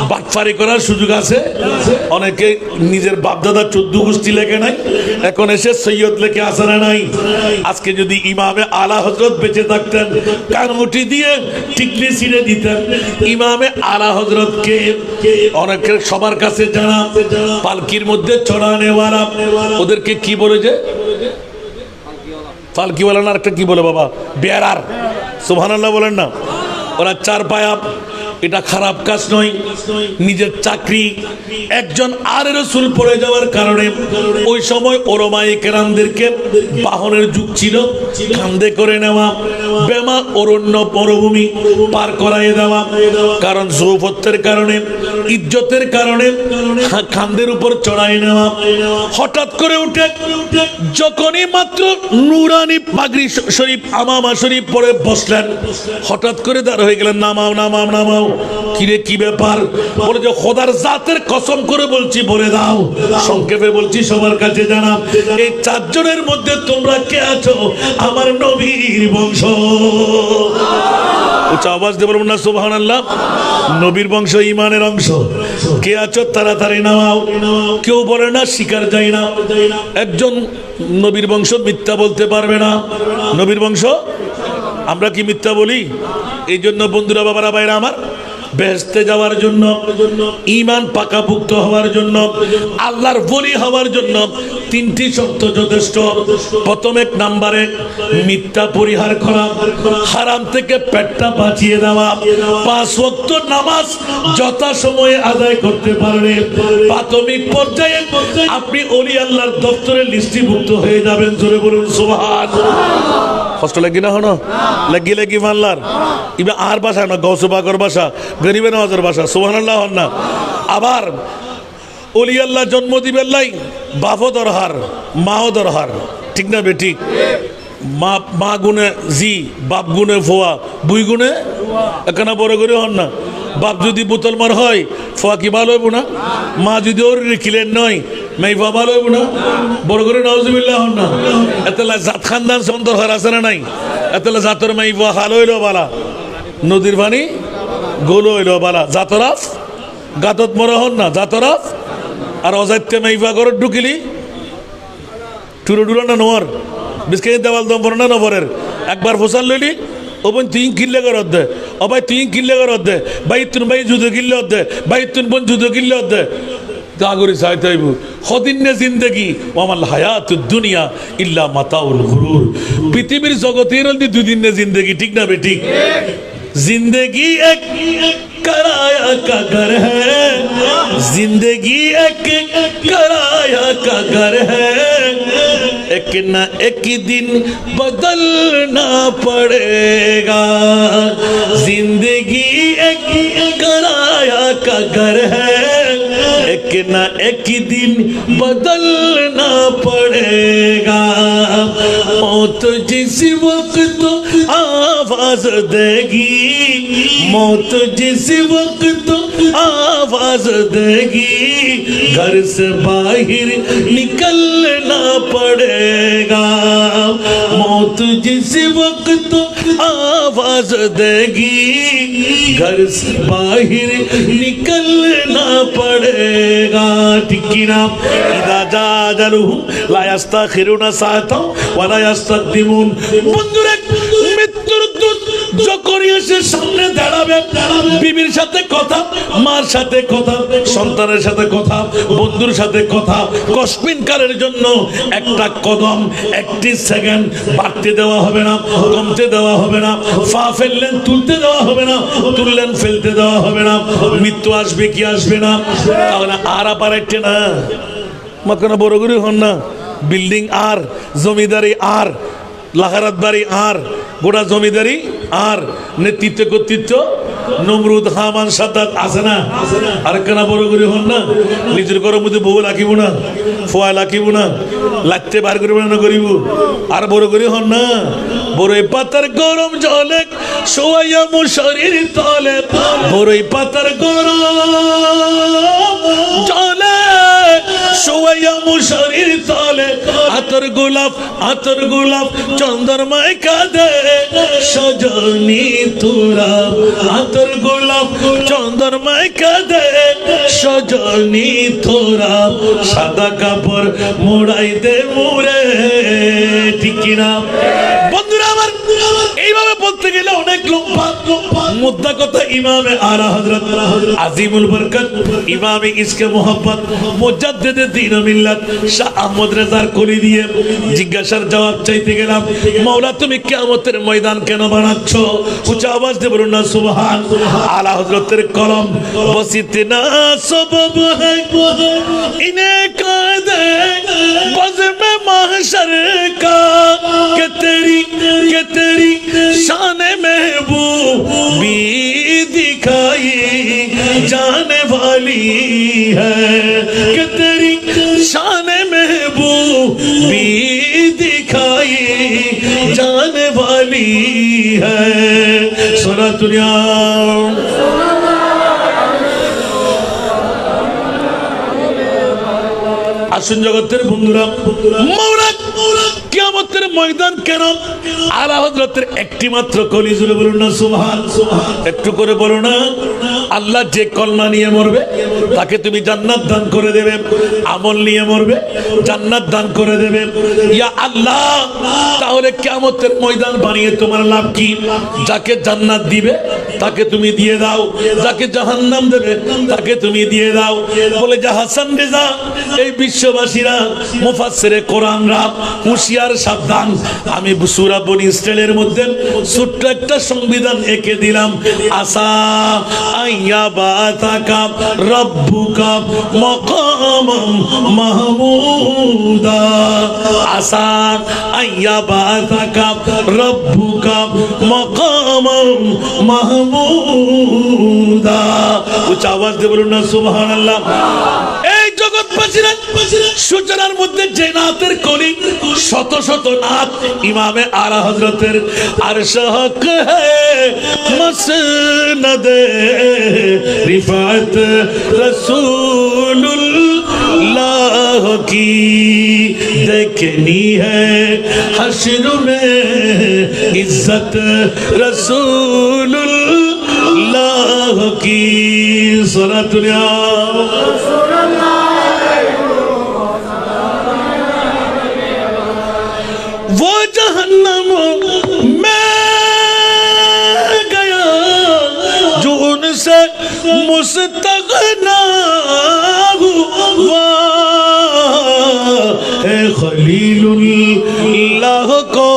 বাটফারি করার সুযোগ আছে অনেকে, নিজের বাপদাদা 14 গোষ্ঠী লেখে নাই, এখন এসে সৈয়দ লেখে আসে নাই। আজকে যদি ইমামে আলা হযরত বেঁচে থাকতেন, কানমুটি দিয়ে টিকলি ছিঁড়ে দিতেন। ইমামে আলা হযরতকে অনেকের সবার কাছে জানা, পালকির মধ্যে চড়া নেওয়ারা, ওদেরকে কি বলে যে পালকিওয়ালা না, একটা কি বলে বাবা, বেয়ারার, সুবহানাল্লাহ বলেন না। ওরা 4 পায়া, এটা খারাপ কাজ নয়। নিজের চাকরি একজন আর রাসূল পড়ে যাওয়ার কারণে ওই সময় ওলামায়ে কেরামদেরকে বাহনের যুগ ছিল, কাঁধে করে নেওয়া, বেমা অরণ্য মরুভূমি পার করায় দেওয়া, কারণ যৌবতের কারণে, ইজ্জতের কারণে কাঁধের উপর চড়াই নেওয়া। হঠাৎ করে উঠে যখনই মাত্র নুরানি পাগড়ি শরীফ, আমামা শরীফ পরে বসলেন, হঠাৎ করে দাঁড় হয়ে গেলেন, নামাও নামাও নামাও। কিরে কি ব্যাপার? বলে যে খোদার জাতের কসম করে বলছি, বলে দাও। সংক্ষেপে বলছি, সবার কাছে জানা, এই 4 জনের মধ্যে তোমরা কে আছো? আমার নবীর বংশ। উচ্চ আওয়াজ দিয়ে বলুন না সুবহানাল্লাহ। নবীর বংশ ঈমানের অংশ। কে আছো তাড়াতাড়ি নামাও। কেউ বলে না শিকার যায় না। একজন নবীর বংশ মিথ্যা বলতে পারবে না। নবীর বংশ, আমরা কি মিথ্যা বলি? এই জন্য বন্ধুরা, বাবারা, ভাইরা আমার, বেহেশতে যাওয়ার জন্য, ঈমান পাকাপুক্ত হওয়ার জন্য, আল্লাহর ওলি হওয়ার জন্য 3টি শর্ত যথেষ্ট। প্রথম 1 নম্বরে মিথ্যা পরিহার করা, হারাম থেকে পেটটা বাঁচিয়ে দেওয়া, 5 ওয়াক্ত নামাজ যথাসময়ে আদায় করতে পারলে প্রাথমিক পর্যায়ে আপনি ওলি আল্লাহর দপ্তরে লিস্টিভুক্ত হয়ে যাবেন। জোরে বলুন সুবহানাল্লাহ। কষ্ট লাগি না হনো? লাগি মাল্লার ইবা আর ভাষা না, গৌসে পাকের ভাষা, গরিবে নওয়াজের ভাষা, সুবহানাল্লাহ হন না। আবার ওলি আল্লাহ জন্ম দিবেন লাই, বাপও দরহার, মাও দরহার, ঠিক না বেঠিক? মা গুণে জি, বাপ গুণে ফোয়া, বুই গুণে এখানে বড় করে হন না। বাপ যদি বোতল মার হয় ফোয়া কি ভালো হইব না? মা যদি ওর কিলেন নয় মেয়ে ফোয়া ভালো হইব না? বড় করে নাউজুবিল্লাহ হন না। এতলা জাত খানদান সন্তর হার আছে না নাই? এতলা জাতর মেয়ে ফোয়া হাল হইল বালা, নদীর পানি গোল হইল বালা। জাতরাফ গাতত মরা হন না, জাতরাফ। আর অজাত্যে মেয়ে ফোয়া ঘর ঢুকিলি টুরো টুরো না নোয়ার বিস্কে দেওয়াল দম পড়ে না নবরের একবার ফোসাল লইলি ওপন তুই কিনলে কর দে, ও ভাই তুই কিনলে কর দে, ভাই তুন ভাই জুতো কিনলে দে, ভাই তুন বোন জুতো কিনলে দে। তাগরি চাইতে হইব হদিনে জিন্দেগি ও আমার হায়াত দুনিয়া ইল্লা মাতাউল গুরুর। পৃথিবীর জগতের দুদিনে জিন্দেগি, ঠিক না বে ঠিক? जिंदगी एक किराया का घर है, जिंदगी एक किराया का घर है, एक न एक दिन बदलना पड़ेगा। जिंदगी एक किराया का घर है, एक न एक दिन बदलना पड़ेगा। मौत जिस वक्त आवाज देगी, मौत जिस वक्त आवाज देगी, घर से बाहर निकलना पड़ेगा। मौत जिस वक्त आवाज देगी, घर से बाहर निकलना पड़ेगा। ठीक ना? इदा जा अजलुहुम ला यस्ताखिरुना साअता वा ला यस्तक़दिमुन। বন্ধুরা মৃত্যুর দূত যখন এসে সামনে দাঁড়াবে, বিবির সাথে কথা, মার সাথে কথা, সন্তানের সাথে কথা, বন্ধুর সাথে কথা, কসমিন কালের জন্য একটা কদম, একটি সেকেন্ড বাড়তে দেওয়া হবে না, কমতে দেওয়া হবে না। পা ফেললেন তুলতে দেওয়া হবে না, তুললেন ফেলতে দেওয়া হবে না। মৃত্যু আসবে কি আসবে না? তাহলে আর আপারেটে না মাকানা বড় করে হন না। বিল্ডিং আর, জমিদারি আর, লাহারাত বাড়ি আর, গোটা জমিদারি আর, নেতৃত্ব কর্তৃত্ব নমরুদ হামান সাদ্দাত আছে না? আর কেনা বড় করে হন না। নিজের ঘরের মধ্যে বউ লাখিব না, ফোয়া লাখিব না, লাগতে বার করিব না করিব। আর বড় করে হন না। বড়ই পাতার গরম জলে শোয়াইয়া মশারির তলে, বড়ই পাতার গরম জলে শোয়াইয়া মশারির তলে, আতর গোলাপ আতর গোলাপ চন্দ্রমায় কাঁদে সজনী তোরা, আতর গোলাপ চন্দ্রমায় কাঁদে সজনী তোরা, সাদা কাপড় মোড়াই দে মোরে। ঠিক কিনা বন্ধুরা আমার? এইভাবে বলতে গেলে অনেক লম্বা মুদ্রা কথা। ইমামে আলা হযরত আজিমুল বরকত ইমামে ইসকে মোহাব্বত মুজাদ্দিদে দ্বীন ও মিল্লাত শাহ আহমদ রেজার কলি দিয়ে জিজ্ঞাসার জবাব চাইতে গেলাম, মাওলা তুমি কিয়ামতের ময়দান কেন বানাচ্ছ? উচ্চ আওয়াজ দিয়ে বলুন না সুবহান। আলা হযরতের কলম বসিতনা সবব है इन्हें कादे बज़ में महशर का कि तेरी शान महबूबी दिखाई जाने वाली है, कि तेरी शान महबूबी दिखाई जाने वाली है। सुना दुनिया আসুন জগতের বন্ধুরা, মওলা কিয়ামতের ময়দান কেন? আলা হযরতের একটি মাত্র কলি জুড়ে বলুন না সুবহান। একটু করে বলো না। আল্লাহ যে কলমা নিয়ে মরবে তাকে তুমি জান্নাত দান করে দেবে, আমল নিয়ে মরবে জান্নাত দান করে দেবে। ইয়া আল্লাহ, তাহলে কিয়ামতের ময়দান বানিয়ে তোমার লাভ কি? যাকে জান্নাত দিবে তাকে তুমি দিয়ে দাও, যাকে জাহান্নাম দেবে তাকে তুমি দিয়ে দাও। বলে যে হাসান রেজা, এই বিশ্ববাসীরা, মুফাসসিরে কোরআনরা হুঁশিয়ার সাবধান। আমি সূরা বনী ইসরাইলের মধ্যে ছোট্ট একটা সংবিধান এঁকে দিলাম। আসা আইয়া বাতাকা রব্বুকা মাকামাম মাহমুদা, আসা আইয়া বাতাকা রব্বুকা মাকামাম মাহমুদা। উচ্চ আওয়াজ দিয়ে বলুন না সুবহানাল্লাহ। এই জগৎ সূচনার মধ্যে যে নাতের কলি শত শত নাত ইমামে আলা হযরতের আরশ হক মসনদ রিফাত रसूलुल्लाह की देखनी है हश्र में इज्जत रसूलुल्लाह की सलातुल्लाह वो जहन्नम में गया जो उनसे मुस्तगना हुआ है खलीलुल्लाह को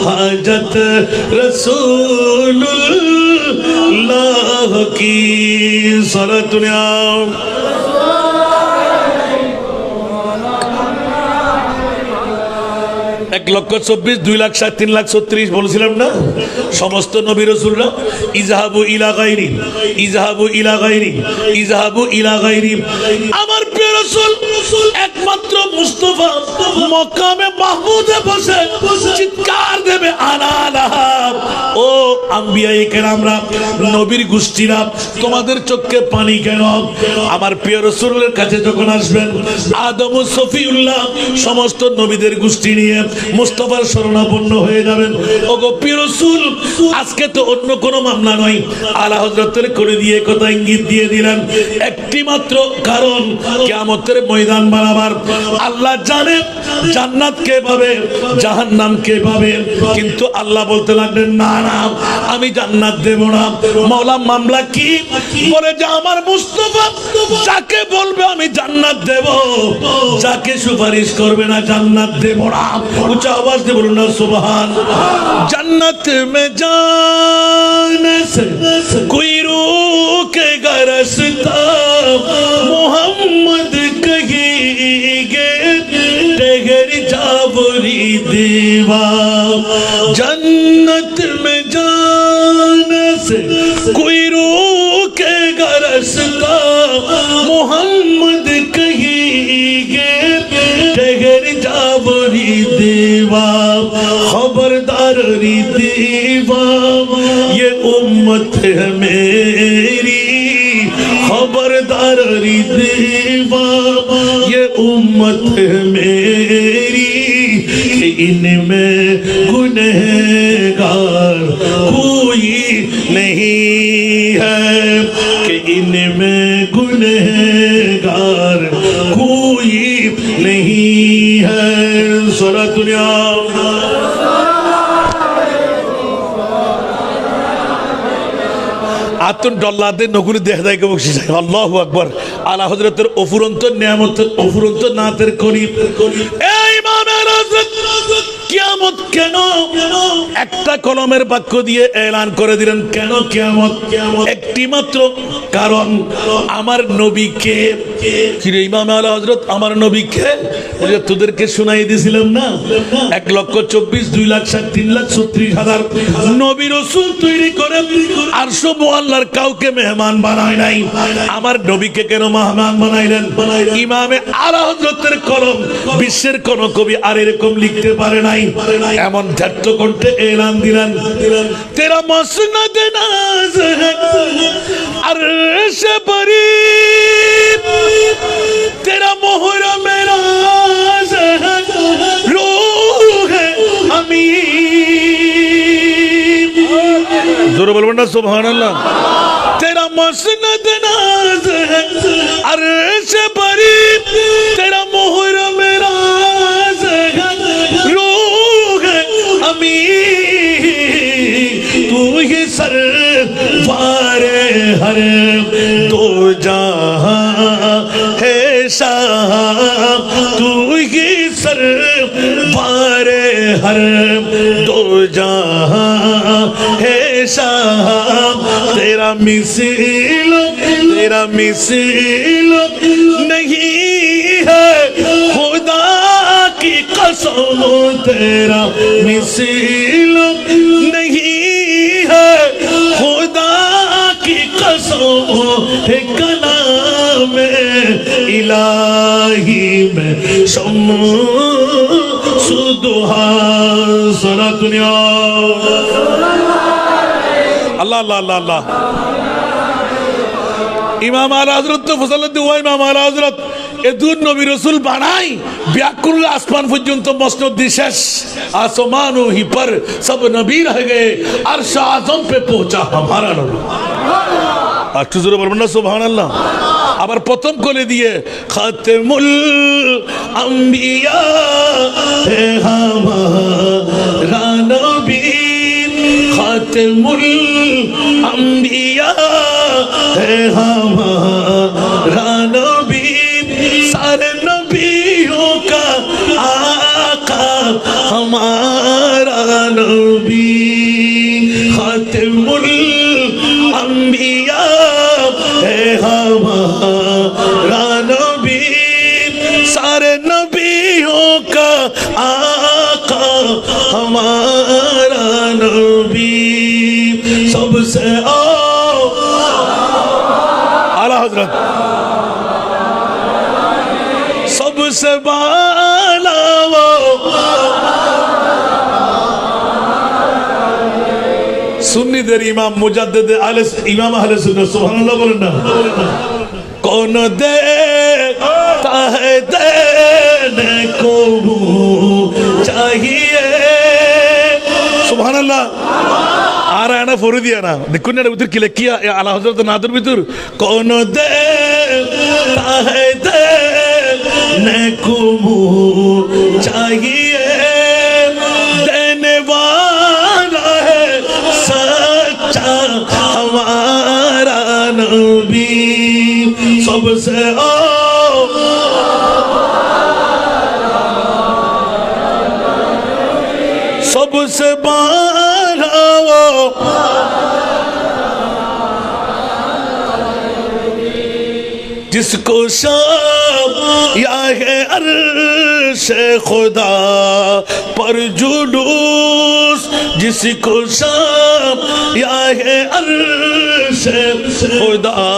हाजत रसूलुल्लाह की सलातुल्लाह 1,24,02,03,36 বলেছিলাম না সমস্ত নবী রাসূলরা ইযহাবু ইলা গায়রি ইযহাবু ইলা গায়রি ইযহাবু ইলা গায়রি আমার প্রিয় রাসূল একমাত্র মুস্তাফা মকামে মাহমুদে বসে চিৎকার দেবে আনা লাহাব ও আম্বিয়ায়ে কেরামরা নবীর গোষ্ঠীরা তোমাদের চোখে পানি কেন আমার প্রিয় রাসূলের কাছে যখন আসবেন আদম ও সফিউল্লাহ সমস্ত নবীদের গোষ্ঠী নিয়ে মুস্তাফার শরণাপন্ন হয়ে যাবেন ওগো প্রিয় রাসূল আজকে তো অন্য কোনো মামলা নয় আলা হযরতের করে দিয়ে কথা ইঙ্গিত দিয়ে দিলেন একটি মাত্র কারণ কিয়ামতের ময়দান বানাবার আল্লাহ জানে জান্নাত কে পাবে জাহান্নাম কে পাবে কিন্তু আল্লাহ বলতে লাগলেন না না আমি জান্নাত দেব না মাওলা মামলা কি বলে যে আমার মুস্তাফা যাকে বলবে আমি জান্নাত দেব যাকে সুপারিশ করবে না জান্নাত দেব না ऊंचा आवाज से बोलो ना सुभान जन्नत में जाने से कोई रोकेगा रास्ता मोहम्मद कहेंगे ठहर जा बुरी दीवा जन्नत में जाने से कोई रोकेगा रास्ता मोहम्मद कहेंगे ठहर जा बुरी दीवा खबरदार री दीवा ये उम्मत है मेरी खबरदार री दीवा ये उम्मत है मेरी इनमें गुनहगार कोई नहीं है कि इनमें गुनहगार कोई नहीं है सलातुल्लाह আতুন ডল্লাদের নগুলি দেখা যায় বকশিস আল্লাহু আকবার আলা হযরতের অফুরন্ত নিয়ামতের অফুরন্ত নাতের করিব এই ইমামের হযরত কিয়ামত কেন একটা কলমের বাক্য দিয়ে এলান করে দিলেন কেন কিয়ামত একটি মাত্র কারণ আমার নবীকে কি রে ইমাম আলা হযরত আমার নবীকে ওই তোদেরকে শুনাই দিয়েছিলাম না 1,24,02,03,36,000 নবী রাসূল তৈরি করে আরশ মুআল্লার কাউকে মেহমান বানায় নাই আমার নবীকে কেন মেহমান বানাইলেন ইমামে আলা হযরতের কলম বিশ্বের কোন কবি আর এরকম লিখতে পারে নাই এমন ধ্যাত্ত কণ্ঠে এলান দিলেন তেরা মসনদ নাজ है अर्श परी तेरा मोहर मेरा है रूह है अमीर जोर बोलो ना सुभान अल्लाह तेरा मसनद नाज है अर्श परी तेरा मोहर मेरा है रूह है अमीर तू ही सरवारे हर दो जहां है शाह तू ही सरवारे हर दो जहां है शाह तेरा मिसाल नहीं है खुदा की कसम तेरा मिसाल नहीं है खुदा की कसम है कलाम ইলাহি মে শামসুদুহা সালাতুন ইয়া আল্লাহ আল্লাহ আল্লাহ আল্লাহ। ইমাম আলা হযরত তো ফজলুদ্দিন ওয়া ইমাম আলা হযরত এ দুই নবী রাসূল বানাই ব্যাকুল আসমান পর্যন্ত মসনদ শেষ আসমানো হি পর সব নবী রহ গয়ে আরশ আযম পে পৌঁছা হামারা নবী। একটু জোরে বলবেন না সুবহানাল্লাহ। আবার প্রথম কোলে দিয়ে খাতেমুল আম্বিয়া হে হামারা নবী খাতেমুল আম্বিয়া হে হামারা নবী सारे नबियों का आका हमारा नबी खातिमुल अंबिया है हमारा नबी सारे नबियों का आका हमारा नबी सबसे आला हजरत सबसे बाला वो सुन्नी देर इमाम मुजद्दिद आले इमाम अहले सुन्नत सुभानअल्लाह बोलें ना कौन देता है देने को चाहिए सुभानअल्लाह आ रहा है ना फौरी ना देखो ना उधर किले किया आला हज़रत नादर बितुर कौन देता है देने को चाहिए देने वाला है सच्चा हमारा नबी सबसे सबसे बाला जिसको शाम या है अर्श खुदा पर जुलूस जिसको शाम या है अर्श खुदा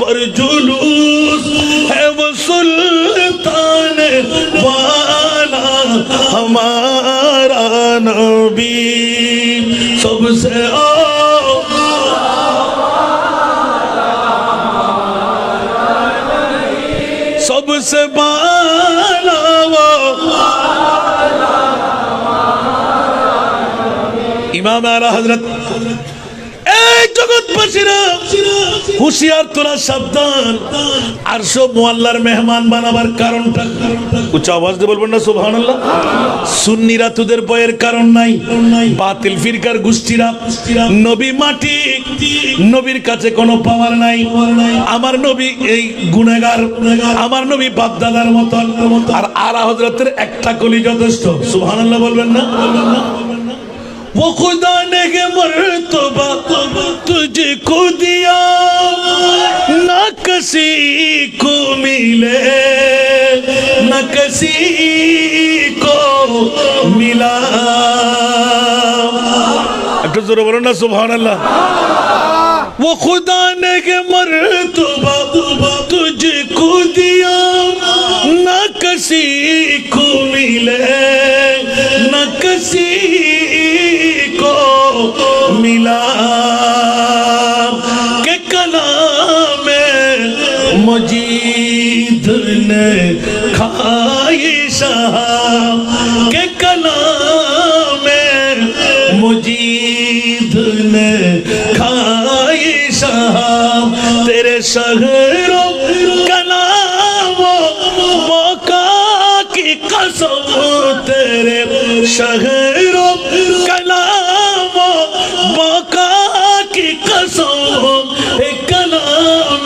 पर जुलूस है वो सुल्तान वाला हमारा नबी सबसे सबसे बाला वो इमाम आला हजरत জগৎবাসীরা হুঁশিয়ার তোরা সাবধান আরশ মুআল্লার মেহমান বানাবার কারণটা উচ্চ আওয়াজ দিয়ে বলবেন না সুবহানাল্লাহ। সুন্নিরা তোদের ভয়ের কারণ নাই বাতিল ফিরকার গোষ্ঠীরা নবী মাটি নবীর কাছে কোনো পাওয়ার নাই আমার নবী এই গুনাহগার আমার নবী বাপদাদার মতন আর আলা হযরতের একটা কলি যথেষ্ট সুবহানাল্লাহ বলবেন না वो खुदा ने के मर्तबा तुझको दिया ना किसी को मिले ना किसी को मिला একটু জোরে বলো না সুবহানাল্লাহ। वो खुदा ने के मर्तबा तुझको दिया ना किसी को मिले ना किसी को मिला के कलाम मजीद ने खाइशा के कलाम मजीद ने खाइशा तेरे शहरों कलाम मौका की कसम तेरे शहरों कलाम मौका की कसम कलाम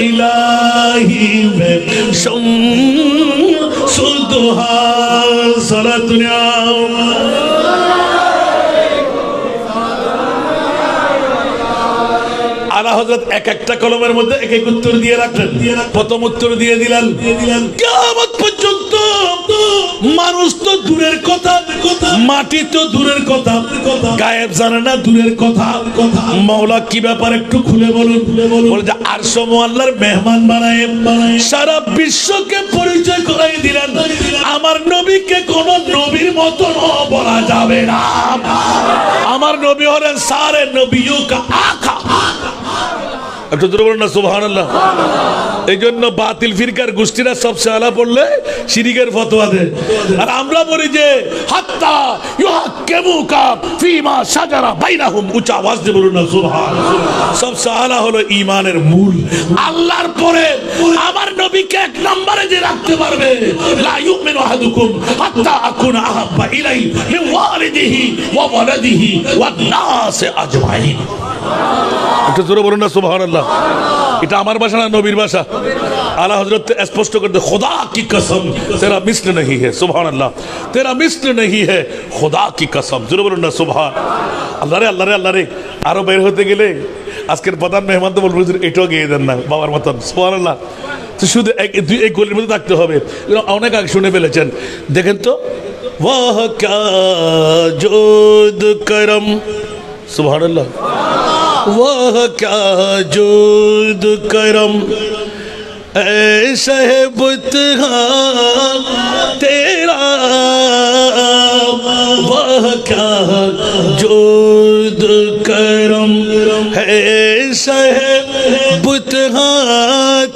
इलाही में शम्सुद्दुहा सलातुन আলা হযরত এক একটা কলমের মধ্যে এক এক উত্তর দিয়ে রাখলেন প্রথম উত্তর দিয়ে দিলেন কিয়ামত পর্যন্ত মানুষ তো দূরের কথা মাটি তো দূরের কথা গায়েব জানে না দূরের কথা। মাওলা কি ব্যাপার একটু খুলে বলুন। বলে যে আরশ আল্লাহর মেহমান বানায় সারা বিশ্বকে পরিচয় করাই দিলেন আমার নবীকে কোন নবীর মতন বলা যাবে না। আমার নবী হলেন সারে নবীও কা আকা। একটু জোরে বলুন না সুবহানাল্লাহ। এই জন্য বাতিল ফিরকার গোষ্ঠীরা সবচেয়ে আলা পড়লে শিরিকের ফতোয়া দেয়, আর আমরা বলি যে হাত্তা ইউহাক্কিমুকা ফিমা শাজারা বাইনাহুম। উচ্চ আওয়াজ দিয়ে বলুন না সুবহানাল্লাহ। সবচেয়ে আলা হলো ঈমানের মূল। আল্লাহর পরে আমার নবীকে এক নম্বরে যে রাখতে পারবে, লা ইউমিনু আহাদুকুম হাত্তা আকুনা আহাব্বা ইলাইহি মিন ওয়ালিদিহি ওয়া ওয়ালাদিহি ওয়ান নাসি আজমাইন। একটু জোরে বলুন না সুবহানাল্লাহ। এটা আমার ভাষা না নবীর ভাষা। আলা হযরত স্পষ্ট করতে खुदा की कसम तेरा मिस्ल नहीं है। सुभान अल्लाह, तेरा मिस्ल नहीं है खुदा की कसम। জোরে বলুন না সুবহান আল্লাহ রে আল্লাহ রে আল্লাহ রে। আরো বের হতে গেলে আজকের প্রধান মেহমান তো বলবো এটাও গিয়ে দেন না বাবার মতন। সুবহানাল্লাহ। তো শুধু এই গলির মধ্যে থাকতে হবে। অনেক আগে শুনে ফেলেছেন। দেখেন তো ওয়াহ ক্যা জোদ করম। সুবহানাল্লাহ। वाह क्या जोद करम ऐसा है बुतहा तेरा। वाह क्या जोद करम ऐसा है बुतहा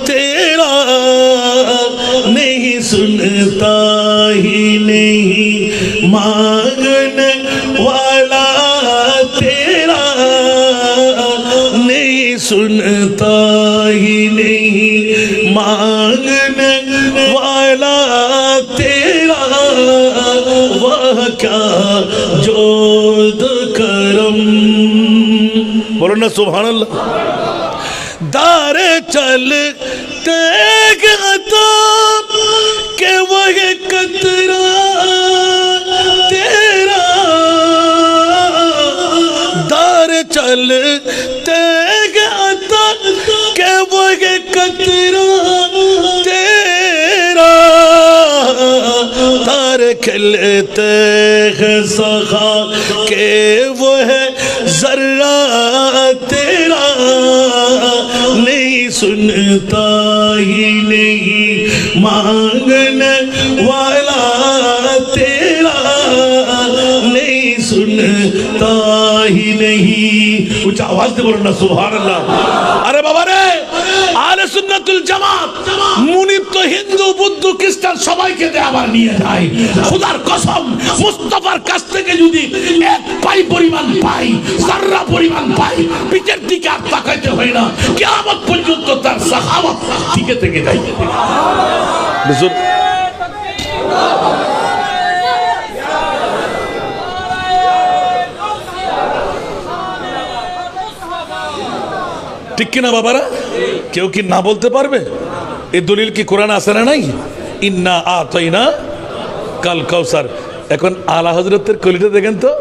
तेरा। नहीं सुनता ही नहीं मांगने वाला तेरा। सुनता ही नहीं मांगने वाला तेरा। वह क्या जोद करम। बोलो ना सुभान अल्लाह। दारे चलते तो के वह कतरा तेरा। दारे चलते के वो कतरा तेरा। तार खिलते हैं सखा के वो है जर्रा तेरा। नहीं सुनता ही नहीं मांगने वाला तेरा। नहीं सुनता ही नहीं। उच्च आवाज से बोलो ना सुभान अल्लाह। अरे बाबा रे আহলে সুন্নাতুল জামাত মুনিব তো হিন্দু বুদ্ধ খ্রিস্টান সবাইকে দিয়ে আবার নিয়ে যায়। খোদার কসম মুস্তাফার কাছ থেকে যদি এক পাই পরিমাণ পাই, যাররা পরিমাণ পাই, পিঠের দিকে আর তাকাইতে হয় না। কিয়ামত পর্যন্ত তার সাহাবাত টিকে থেকে যায়। হুজুর ঠিক কিনা বাবারা? কেউ কি না বলতে পারবে? এই দলিল কি কোরআন আছে না নাই? ইন্না আতাইনা কাল কাউসার। এখন আলা হযরতের কলিটা দেখেন তো।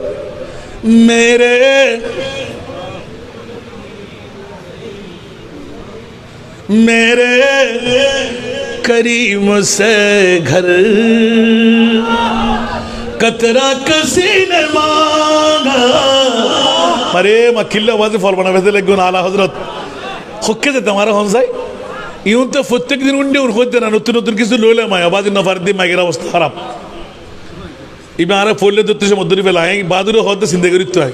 মেরে मेरे करीम से घर कतरा किसी ने मांगा। अरे मकिल्ला आवाज़ फॉल बना वैसे लेकिन आला हजरत खुक्के से तुम्हारा कौन सा है? यूं तो फुत्ते की दिन उन्हें उनको देना नोटुन नोटुन किसी लोले माया आवाज़ नफारदी मायगरा वस्त खराब। इबे आरा फोल्ले तो तुझे मधुरी फैलाएं बादुरे होते सिंधे करी तो है।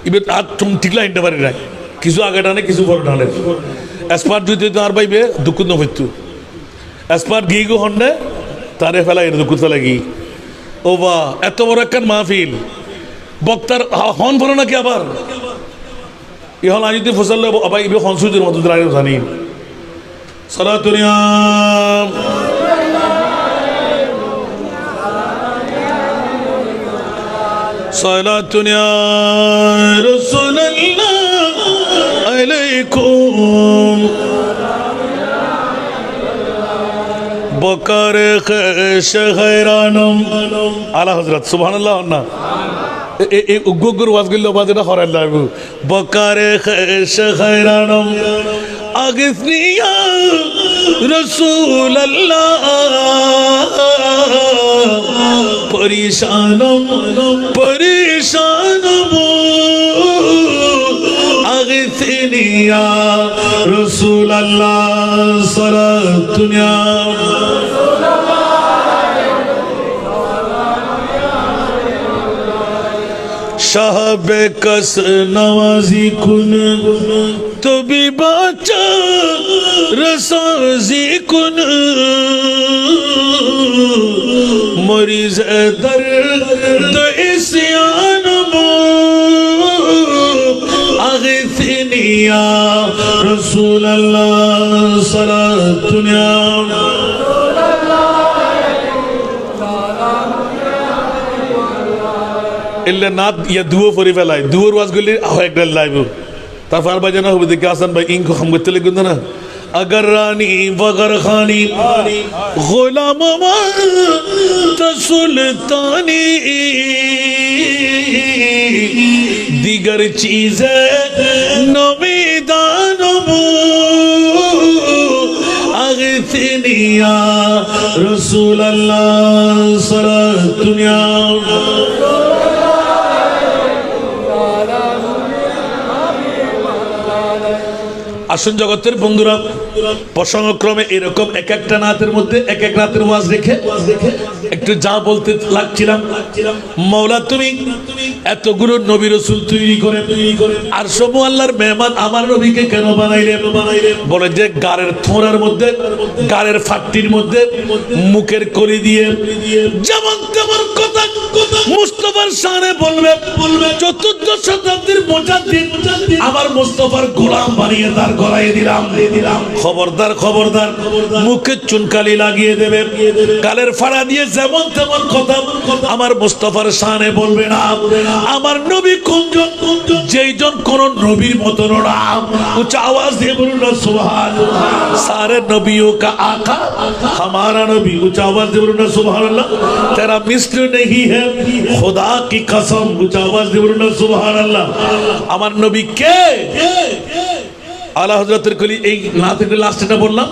इबे आज तुम ठिकला इंटर बारी रहे किसु आगे डाले किसु फोर डाले। एस्पार्ट जो तो आर भाई बे दुकुत न होती। एस्पार्ट गी को होने तारे फैला ये दुकुत फैलागी। ओ वाह ऐतो बड़ा कर माफिल बक्तर हॉन बोलो ना क्या बार ये हॉल आज इतने फसल ले अब इबे हॉन सूझ रहा मधुर आये उठानी सलातुनिया सलातुनिया रसूलल्लाह अलैकुम बकर शहरानम आला हजरत सुभान अल्लाह ना ए उग्गुर वाजगिल्लो बादेना खरा अल्लाह बकर शहरानम अगस्निया रसूल अल्लाह परेशानम परेशान अग़िथनी या रसूल अल्लाह सलात दुनिया शाहब कस नवाजी कुन तो भी बाचा रसाजी कुन मरीज दर्द इस्यान मो अग़िथनी या रसूल अल्लाह सलात दुनिया इल्ले नात या दुओ फरी फेलाई दुओर वाज गुली आहो एक डल लाइव ताफार बजना हो देखिए आसान भाई इनको हम गत्ते लगे ना अगर रानी वगर खानी गुलाम सुल्तानी दीगर चीज़ें नमीदान अग़िथनी या रसूल अल्लाह सलात दुनिया আসুন জগতের বন্ধুরা প্রসঙ্গক্রমে এরকম এক একটা নাতের মধ্যে এক এক রাতের ওয়াজ রেখে একটু যা বলতে লাগছিলাম মওলা তুমি এতগুলো নবী রাসূল তৈরি করে আর সব আল্লাহর মেহমান আমার নবীকে কেন বানাইলে বলে যে গারের থোড়ার মধ্যে গারের ফাটটির মধ্যে মুখের কলি দিয়ে যেমন তেমন কথা মুস্তাফার শানে বলবে চতুর্দশ শতাব্দীর মুজাদ্দিদ আবার মুস্তাফার গোলাম বানিয়ে তার গলায় দিলাম খবরদার খবরদার মুখে চুনকালি লাগিয়ে দেবে গালের ফাড়া দিয়ে যেমন তেমন কথা আমার মুস্তাফার শানে বলবে না আমার নবী কোনজন যেইজন কোন নবীর মতো না উচ্চ আওয়াজ দিয়ে বলুন না সুবহানাল্লাহ সারে নবিयों का आका हमारा नबी उच्च आवाज দিয়ে বলুন না সুবহানাল্লাহ तेरा मिस्र नहीं है खुदा की कसम उच्च आवाज দিয়ে বলুন না সুবহানাল্লাহ আমার নবী কে আলা হযরতের কলি এই নাতের লাস্টটা বললাম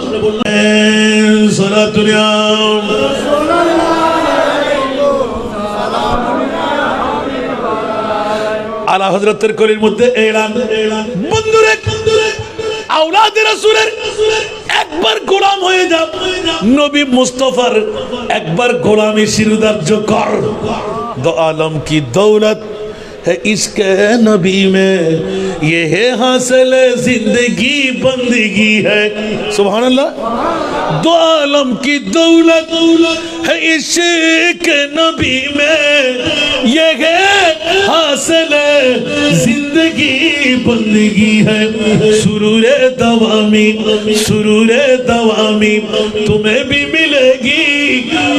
সালাতুল আলা হযরতের কলির মধ্যে এলান বন্ধুরে আওলাদে রাসূলের একবার গোলাম হয়ে যাও নবী মুস্তাফার একবার গোলামি শিরোধার্য কর দো আলম কি দৌলত है इसके नबी में ये है हासिल जिंदगी बंदगी है सुभान अल्लाह दो आलम की दौलत है इसके नबी में ये है हासिल जिंदगी बंदगी है सुरूरे दवामी तुम्हें भी मिलेगी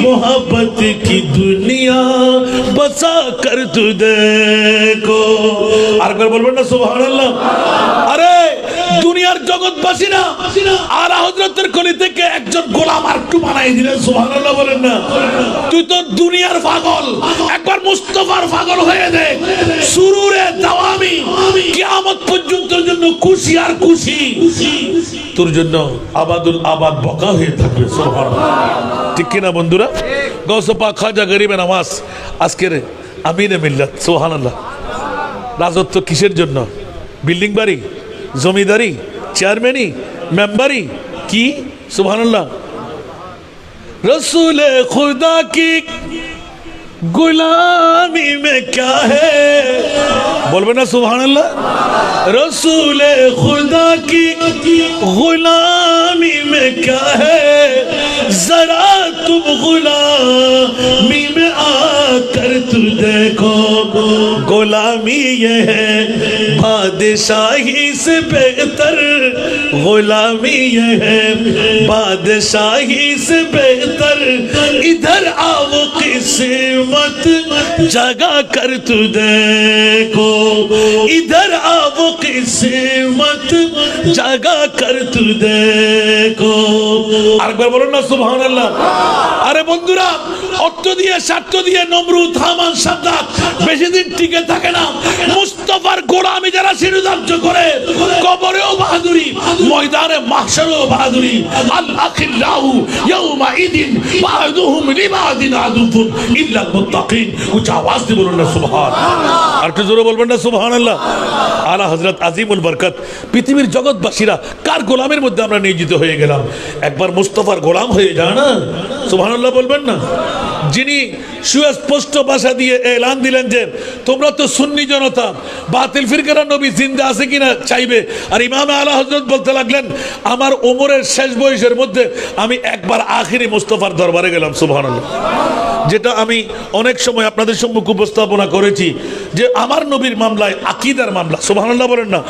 मोहब्बत की दुनिया बसा कर तू देखो আরেকবার বলবেন না সুবহানাল্লাহ আরে দুনিয়ার জগৎবাসীরা আলা হযরতের কলি থেকে একজন গোলাম আরেকটু বানাই দিলেন সুবহানাল্লাহ বলেন না তুই তো দুনিয়ার পাগল একবার মুস্তাফার পাগল হয়ে দে সুরুরে দাওয়ামি কিয়ামত পর্যন্ত জন্য খুশি আর খুশি তোর জন্য আবাদুল আবাদ বকা হয়ে থাকবে সুবহানাল্লাহ ঠিক কি না বন্ধুরা গৌসে পাক খাজা গরিবে নওয়াজ আজকের আমিনে মিল্লাত সুবহানাল্লাহ রাজত্ব কিসের জন্য বিল্ডিং বাড়ি জমিদারি চেয়ারম্যানি মেম্বারি কি সুবহানাল্লাহ रसूल खुदा की गुलामी में क्या है बोलबे ना सुभान अल्लाह रसूल खुदा की गुलामी में क्या है जरा तुम गुलामी में आकर तू देखो गुलामी ये है बादशाही से बेहतर गुलामी ये है बादशाही से बेहतर इधर आओ किस्मत जगा कर तू देखो इधर आओ किस्मत जगा कर तू देखो আরেকবার বলুন না সুবহানাল্লাহ আরে বন্ধুরা অর্থ দিয়ে স্বার্থ দিয়ে নমরুদ হামান সাদ্দাত বেশি দিন টিকে থাকে না। মুস্তাফার গোলামি যারা শিরোধার্য করে কবরেও বাহাদুরি, ময়দানে মাহশারেও বাহাদুরি। আল-আখিল্লাহু ইয়াউমা ইদিন বা'দুহুম লিবা'দিন আদুফুন ইল্লাল মুত্তাকিন। উচ্চ আওয়াজ দিয়ে বলুন না সুবহানাল্লাহ। আর একটু জোরে বলবেন না সুবহানাল্লাহ। আলা হযরত আজিমুল বরকত। পৃথিবীর জগৎবাসীরা কার গোলামের মধ্যে আমরা নিয়োজিত হয়ে গেলাম? একবার মুস্তাফার গোলাম হয়ে যায় না, সুবহানাল্লাহ বলবেন না? যিনি সুস্পষ্ট ভাষা দিয়ে এলান দিলেন যে তোমরা তো সুন্নি জনতা, বাতিল ফিরকারা নবী জিন্দা আছে কিনা চাইবে। আর ইমাম আলা হযরত বলতে লাগলেন আমার ওমরের শেষ বয়সের মধ্যে আমি একবার আখিরি মুস্তাফার দরবারে গেলাম, সুবহানাল্লাহ। যেটা আমি অনেক সময় আপনাদের সম্মুখে উপস্থাপনা করেছি যে আমার নবীর মামলায় আকীদার মামলা, সুবহানাল্লাহ বলেন না?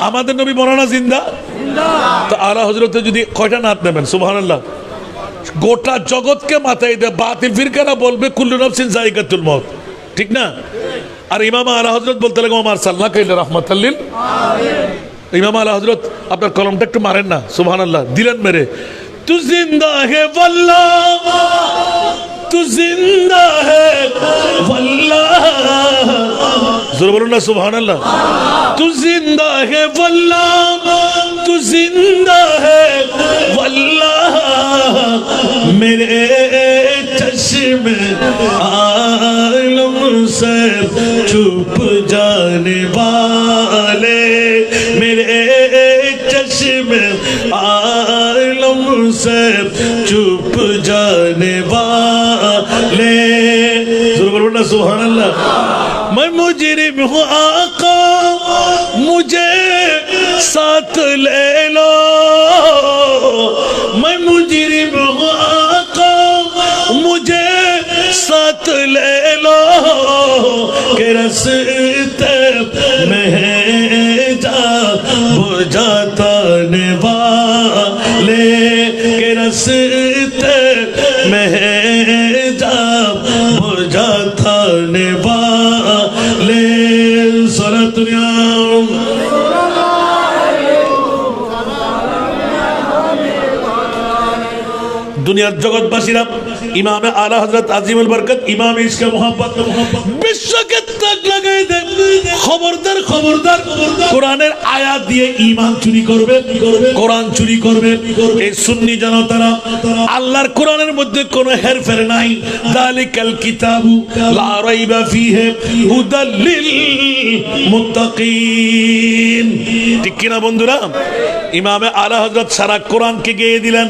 আমাদের নবী মরানা জিন্দা, তো আলা হযরতে যদি কয়টা নাত নেবেন, সুবহানাল্লাহ? গোটা জগৎকে মাথায় দেয় বাতিল ফিরকারা বলবে কুল্লু নাফসিন যায়িকাতুল মউত, ঠিক না? আর ইমাম আলা হযরত বলতে লাগলো আমার সাল্লাল্লাহু আলাইহি রাহমাতাল লিল আলামিন। ইমাম আলা হযরত আপনার কলমটা একটু মারেন না, সুবহানাল্লাহ, দিলেন মেরে। তু জিন্দা হে ওয়াল্লাহ, তু জিন্দা হে ওয়াল্লাহ, জোরে বলুন না সুবহানাল্লাহ। তু জিন্দা হে ওয়াল্লাহ, তু জিন্দা হে ওয়াল্লাহ, मेरे चश्मे आलम से छुप जाने वाले, मेरे चश्मे आलम से छुप जाने वाले। बोलना सुभान अल्लाह। मैं मुजरिम हूँ आका मुझे साथ ले लो, मैं मुजरिम हूँ आका मुझे साथ ले लो, के रास्ते में जा बुझाता ने वाले, के रास्ते में जा बुझाता ने वाले। सारा दुनिया দুনিয়ার জগৎবাসীরা ইমামে আলা হযরত আজিমুল বরকত ইমাম ইশকে মোহাব্বত বিশ্বকে তাক লাগাই দেন। খবরদার খবরদার, কোরআনের আয়াত দিয়ে ঈমান চুরি করবে, কোরআন চুরি করবে এই সুন্নি জনতারা। আল্লাহর কোরআনের মধ্যে কোনো হেরফের নাই। যালিকাল কিতাবু লা রাইবা ফীহি হুদাল লিল মুত্তাকিন। ঠিক কিনা বন্ধুরা? ইমামে আলা হযরত সারা কোরআনকে গেয়ে দিলেন।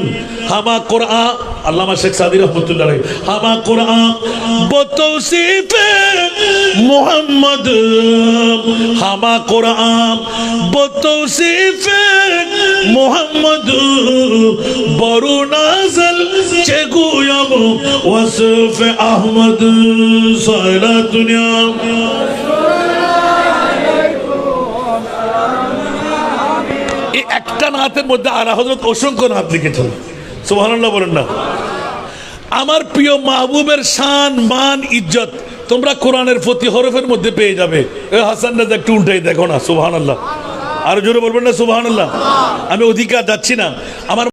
হামা কোরআন, আল্লামা শেখ সাদি রহমতুল্লাহ আলাইহি, হামা কোরআন বতৌসিফে মুহাম্মদ, হামা কোরআন বতৌসিফে মুহাম্মদ, বরু নাজল চেগুয়াম ওয়াসফে আহমদ। সারা দুনিয়া এই একটা নাতের মধ্যে আলা হযরত অসংখ্য নাত লিখেছেন, সুবহানাল্লাহ বলেন না? আমার প্রিয় মাহবুবের শান মান ইজ্জত তোমরা কোরআনের প্রতি হরফের মধ্যে পেয়ে যাবে। হাসান রাজা একটু উল্টাই দেখো না, সুবহানাল্লাহ। আর জোরে বলবেন না সুবহানাল্লাহ? আমি অধিকার যাচ্ছি না, আমার